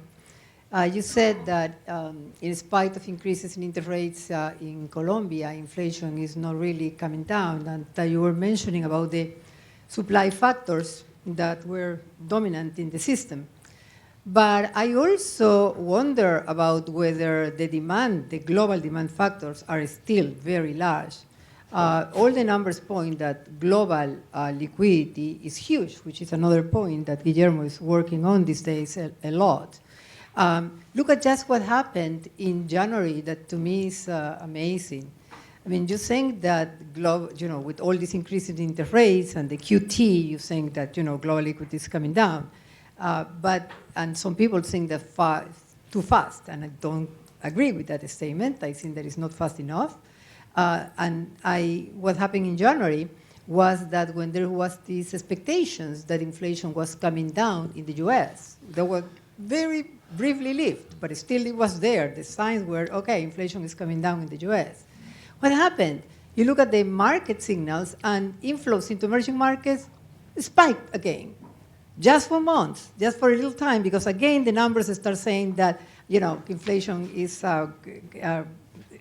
Speaker 6: You said that in spite of increases in interest rates in Colombia, inflation is not really coming down, and that you were mentioning about the supply factors that were dominant in the system. But I also wonder about whether the demand, the global demand factors are still very large. All the numbers point that global liquidity is huge, which is another point that Guillermo is working on these days a lot. Look at just what happened in January, that to me is amazing. I mean, you think that with all these increases in interest rates and the QT, you think that global liquidity is coming down. And some people think that too fast, and I don't agree with that statement. I think that it's not fast enough. What happened in January was that when there was these expectations that inflation was coming down in the US, they were very briefly lived, but still it was there. The signs were, okay, inflation is coming down in the US. What happened? You look at the market signals, and inflows into emerging markets spiked again. Just for months, just for a little time, because again, the numbers start saying that, inflation is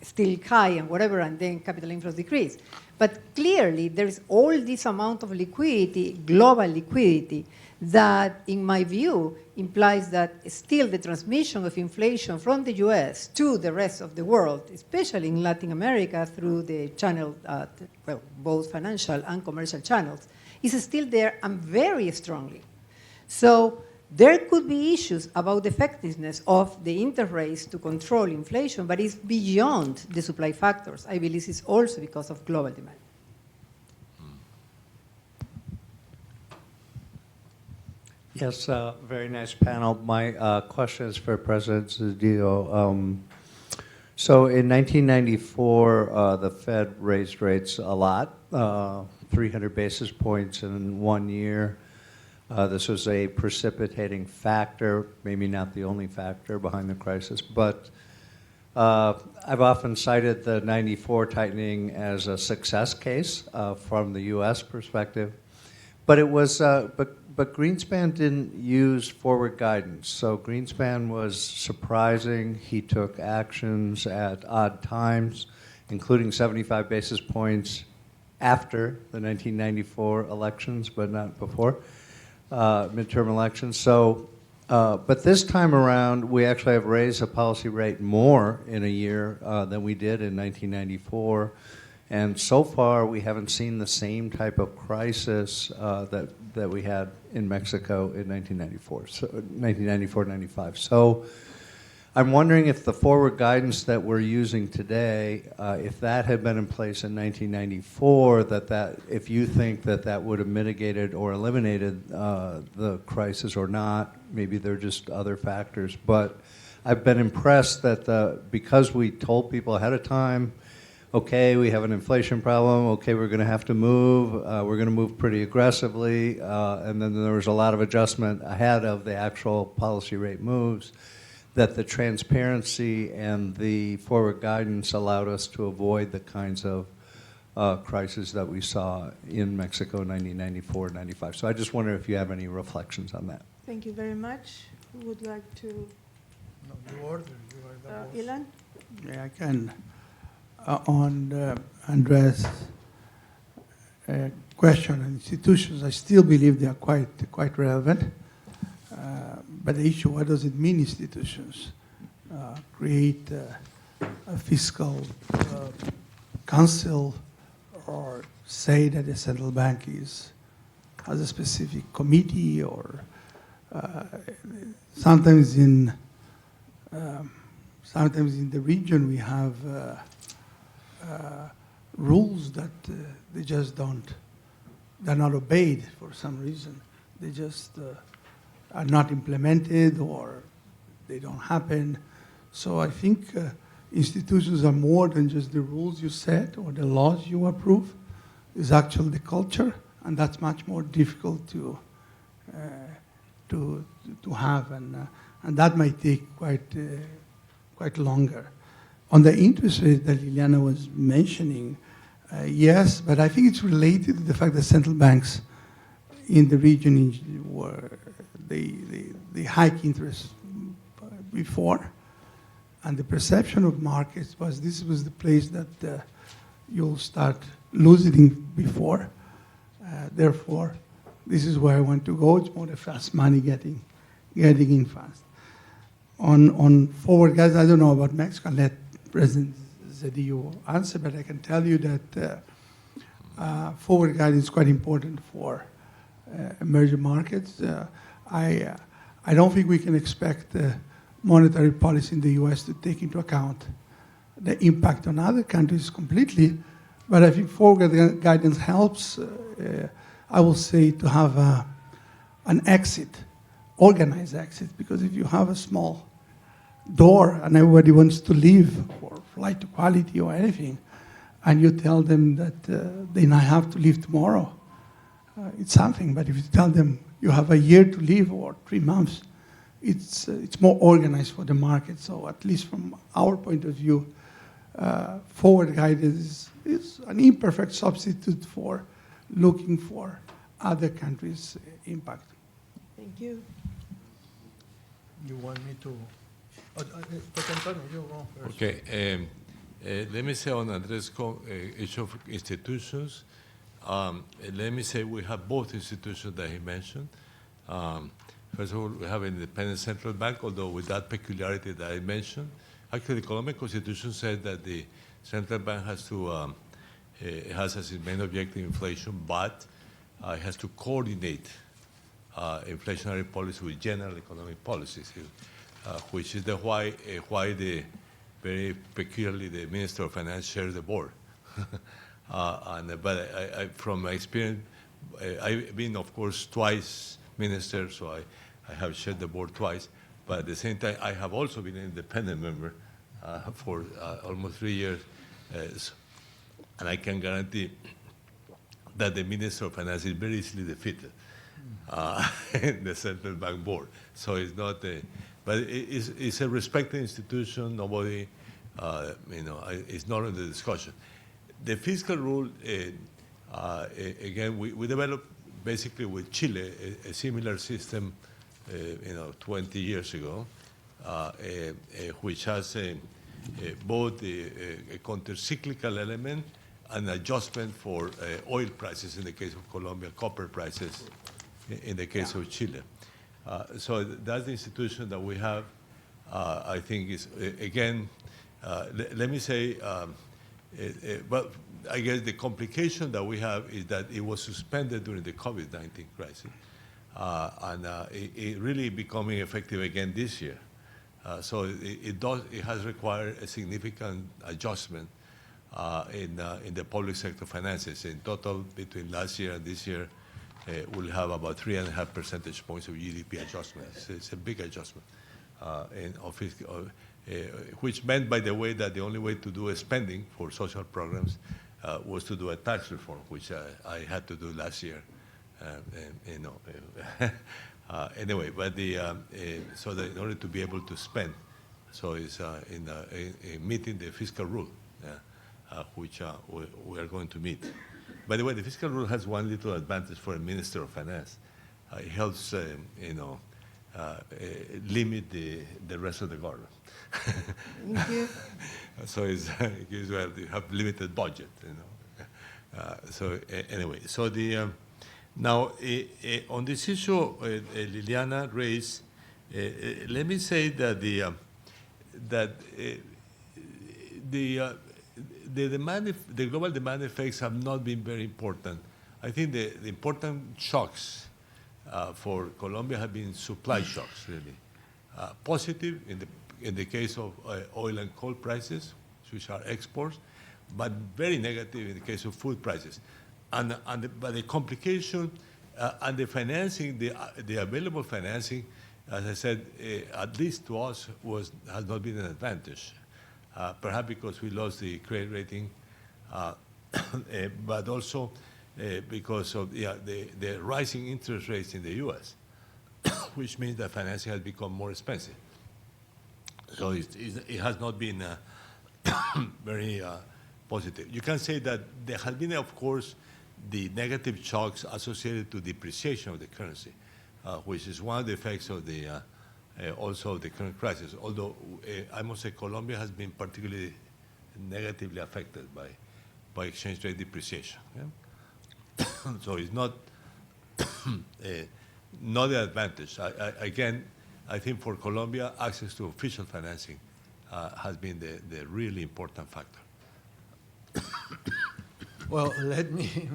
Speaker 6: still high and whatever, and then capital inflows decrease. But clearly, there is all this amount of liquidity, global liquidity, that, in my view, implies that still the transmission of inflation from the US to the rest of the world, especially in Latin America through the channel, both financial and commercial channels, is still there and very strongly. So there could be issues about the effectiveness of the interest rates to control inflation, but it's beyond the supply factors. I believe it's also because of global demand.
Speaker 7: Yes, very nice panel. My question is for President Zedillo. So in 1994, the Fed raised rates a lot, 300 basis points in 1 year. This was a precipitating factor, maybe not the only factor behind the crisis, but I've often cited the 94 tightening as a success case from the U.S. perspective, but it was, but Greenspan didn't use forward guidance. So Greenspan was surprising. He took actions at odd times, including 75 basis points after the 1994 elections, but not before. Midterm elections. So But this time around, we actually have raised the policy rate more in a year than we did in 1994. And so far, we haven't seen the same type of crisis that we had in Mexico in 1994, so 1994, 95. So I'm wondering if the forward guidance that we're using today, if that had been in place in 1994, if you think that would have mitigated or eliminated the crisis or not, maybe they're just other factors. But I've been impressed that because we told people ahead of time, okay, we have an inflation problem, okay, we're going to have to move, we're going to move pretty aggressively, and then there was a lot of adjustment ahead of the actual policy rate moves, that the transparency and the forward guidance allowed us to avoid the kinds of crises that we saw in Mexico in 1994, 95. So I just wonder if you have any reflections on that.
Speaker 1: Thank you very much. Who would like to?
Speaker 2: No, you order. You are the boss.
Speaker 1: Ilan?
Speaker 4: Yeah, I can. On Andres' question on institutions, I still believe they are quite relevant. But the issue, what does it mean, institutions? Create a fiscal council, or say that the central bank has a specific committee, or sometimes in the region we have rules that they just they're not obeyed for some reason. They just are not implemented, or they don't happen. So I think institutions are more than just the rules you set or the laws you approve. It's actually the culture, and that's much more difficult to have, and that might take quite longer. On the interest rate that Liliana was mentioning, yes, but I think it's related to the fact that central banks in the region they hike interest before, and the perception of markets was this was the place that you'll start losing before. Therefore, this is where I want to go. It's more the fast money getting in fast. On forward guidance, I don't know about Mexico. I'll let President Zedillo answer, but I can tell you that forward guidance is quite important for emerging markets. I don't think we can expect monetary policy in the U.S. to take into account the impact on other countries completely, but I think forward guidance helps, I will say, to have an exit, organized exit, because if you have a small door and everybody wants to leave for flight to quality or anything, and you tell them that they now have to leave tomorrow, it's something. But if you tell them you have a year to leave or 3 months, it's more organized for the market. So at least from our point of view, forward guidance is an imperfect substitute for looking for other countries' impact.
Speaker 1: Thank you.
Speaker 2: You want me to? Dr. Antonio, you go first.
Speaker 3: Okay. Let me say on Andres' issue of institutions, let me say we have both institutions that he mentioned. First of all, we have an independent central bank, although with that peculiarity that I mentioned. Actually, the Colombian Constitution said that the central bank has to, has as its main objective inflation, but it has to coordinate inflationary policy with general economic policies, which is why the very peculiarly the Minister of Finance shares the board. But I, from my experience, I've been, of course, twice minister, so I have shared the board twice. But at the same time, I have also been an independent member for almost 3 years. And I can guarantee that the Minister of Finance is very easily defeated in the central bank board. So it's not but it's a respected institution. Nobody, it's not in the discussion. The fiscal rule, again, we developed basically with Chile a similar system, 20 years ago, which has both a counter-cyclical element and adjustment for oil prices in the case of Colombia, copper prices in the case of Chile. So that's the institution that we have. I think is, again, let me say, but I guess the complication that we have is that it was suspended during the COVID-19 crisis, and it really becoming effective again this year. So it has required a significant adjustment in the public sector finances. In total, between last year and this year, we'll have about 3.5 percentage points of GDP adjustment. It's a big adjustment, which meant, by the way, that the only way to do a spending for social programs was to do a tax reform, which I had to do last year. Anyway, but so that in order to be able to spend, so it's in meeting the fiscal rule, which we are going to meet. By the way, the fiscal rule has one little advantage for a minister of finance. It helps, limit the rest of the government.
Speaker 1: Thank you.
Speaker 3: So it gives well, you have limited budget, So anyway, so the now on this issue Liliana raised, let me say that the global demand effects have not been very important. I think the important shocks for Colombia have been supply shocks, really. Positive in the case of oil and coal prices, which are exports, but very negative in the case of food prices. But the complication and the financing, the available financing, as I said, at least to us, has not been an advantage. Perhaps because we lost the credit rating, but also because of the rising interest rates in the U.S., which means that financing has become more expensive. So it has not been very positive. You can say that there has been, of course, the negative shocks associated to depreciation of the currency, which is one of the effects of also of the current crisis. Although I must say Colombia has been particularly negatively affected by exchange rate depreciation. Yeah? So it's not not the advantage. Again, I think for Colombia, access to official financing has been the really important factor.
Speaker 2: Well, let me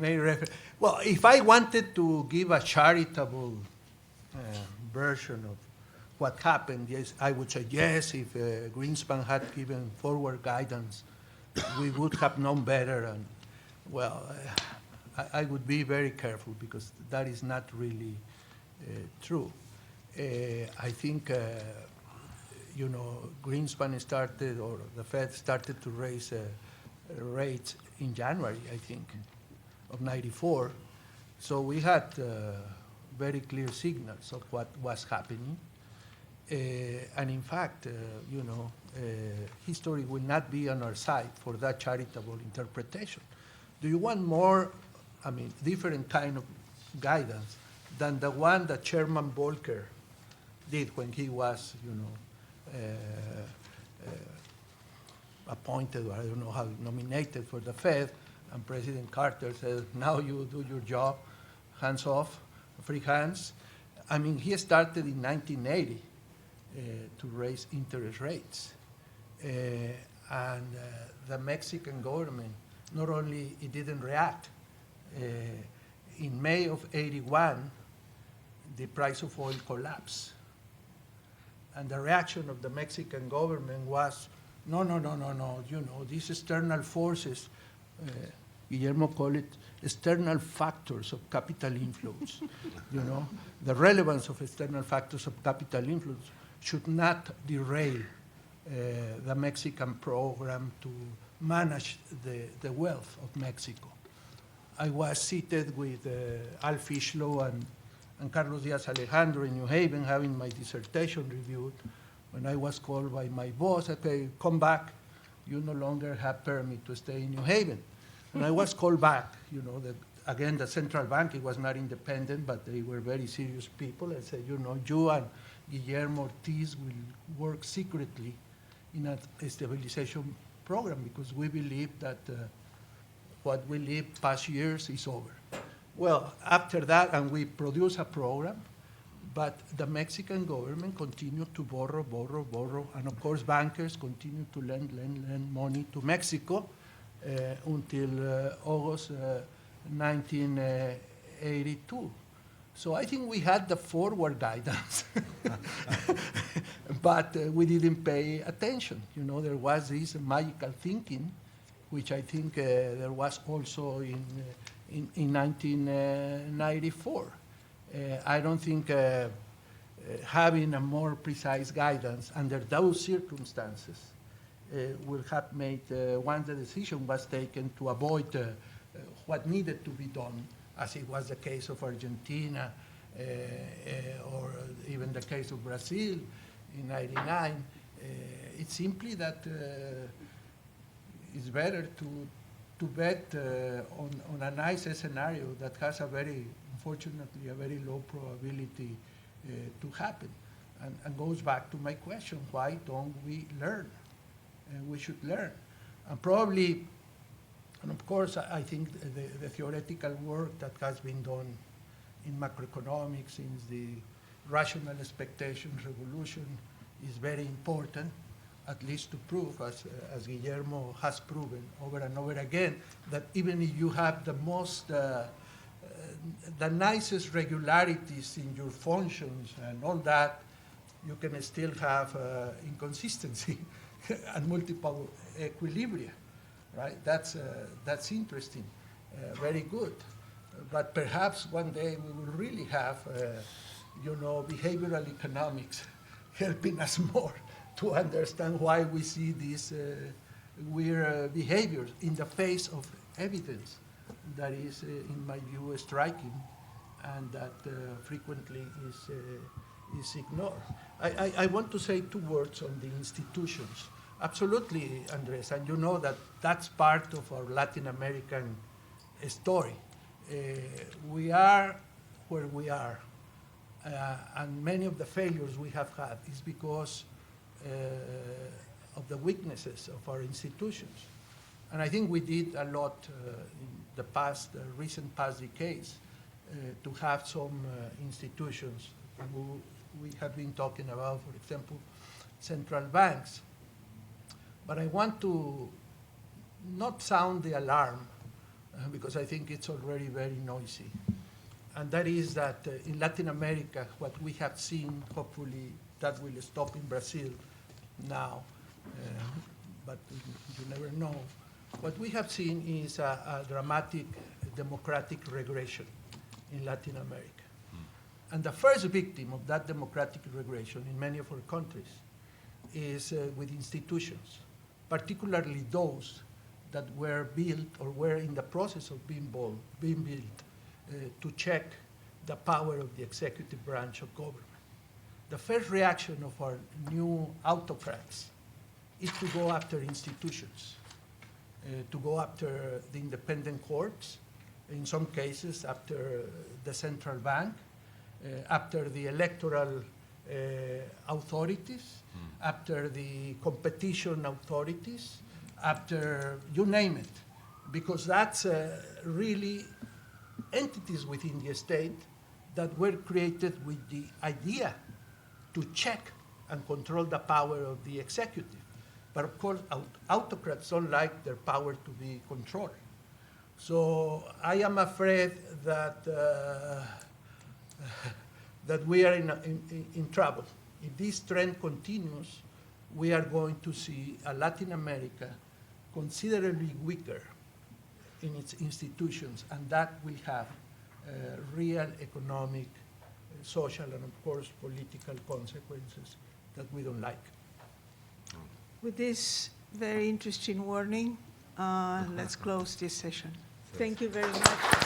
Speaker 2: well, if I wanted to give a charitable version of what happened, yes, I would say yes, if Greenspan had given forward guidance, we would have known better. And, well, I would be very careful because that is not really true. I think, Greenspan started, or the Fed started to raise rates in January, I think, of '94. So we had very clear signals of what was happening. And in fact, history will not be on our side for that charitable interpretation. Do you want more, different kind of guidance than the one that Chairman Volcker did when he was, appointed, or I don't know how, nominated for the Fed, and President Carter said, now you do your job, hands off, free hands. He started in 1980 to raise interest rates. And the Mexican government, not only it didn't react, in May of '81, the price of oil collapsed. And the reaction of the Mexican government was, no, these external forces, Guillermo called it external factors of capital inflows. The relevance of external factors of capital influence should not derail the Mexican program to manage the wealth of Mexico. I was seated with Al Fishlow and Carlos Diaz Alejandro in New Haven having my dissertation reviewed. When I was called by my boss, okay, come back, you no longer have permit to stay in New Haven. And I was called back, that again, the central bank, it was not independent, but they were very serious people. I said, you and Guillermo Ortiz will work secretly in a stabilization program because we believe that what we lived past years is over. Well, after that, and we produced a program But the Mexican government continued to borrow, and of course bankers continued to lend money to Mexico until August 1982. So I think we had the forward guidance, but we didn't pay attention. You know, there was this magical thinking, which I think there was also in 1994. I don't think having a more precise guidance under those circumstances would have made, once the decision was taken, to avoid what needed to be done, as it was the case of Argentina or even the case of Brazil in '99. It's simply that it's better to bet on a nice scenario that has unfortunately, a very low probability to happen. And goes back to my question, why don't we learn? We should learn. And probably, and of course, I think the theoretical work that has been done in macroeconomics since the rational expectations revolution is very important, at least to prove, as Guillermo has proven over and over again, that even if you have the nicest regularities in your functions and all that, you can still have inconsistency and multiple equilibria, right? That's interesting, very good. But perhaps one day we will really have, behavioral economics helping us more to understand why we see these weird behaviors in the face of evidence that is, in my view, striking and that frequently is ignored. I want to say 2 words on the institutions. Absolutely, Andres, and you know that that's part of our Latin American story. We are where we are, and many of the failures we have had is because of the weaknesses of our institutions. And I think we did a lot in the recent past decades to have some institutions. We have been talking about, for example, central banks. But I want to not sound the alarm because I think it's already very noisy. And that is that in Latin America, what we have seen, hopefully that will stop in Brazil now, but you never know. What we have seen is a dramatic democratic regression in Latin America. And the first victim of that democratic regression in many of our countries is with institutions, particularly those that were built or were in the process of being built to check the power of the executive branch of government. The first reaction of our new autocrats is to go after institutions, to go after the independent courts, in some cases after the central bank, after the electoral authorities, after the competition authorities, after you name it, because that's really entities within the state that were created with the idea to check and control the power of the executive. But of course, autocrats don't like their power to be controlled. So I am afraid that that we are in trouble. If this trend continues, we are going to see a Latin America considerably weaker in its institutions, and that will have real economic, social, and of course political consequences that we don't like.
Speaker 1: With this very interesting warning, let's close this session. Thank you very much.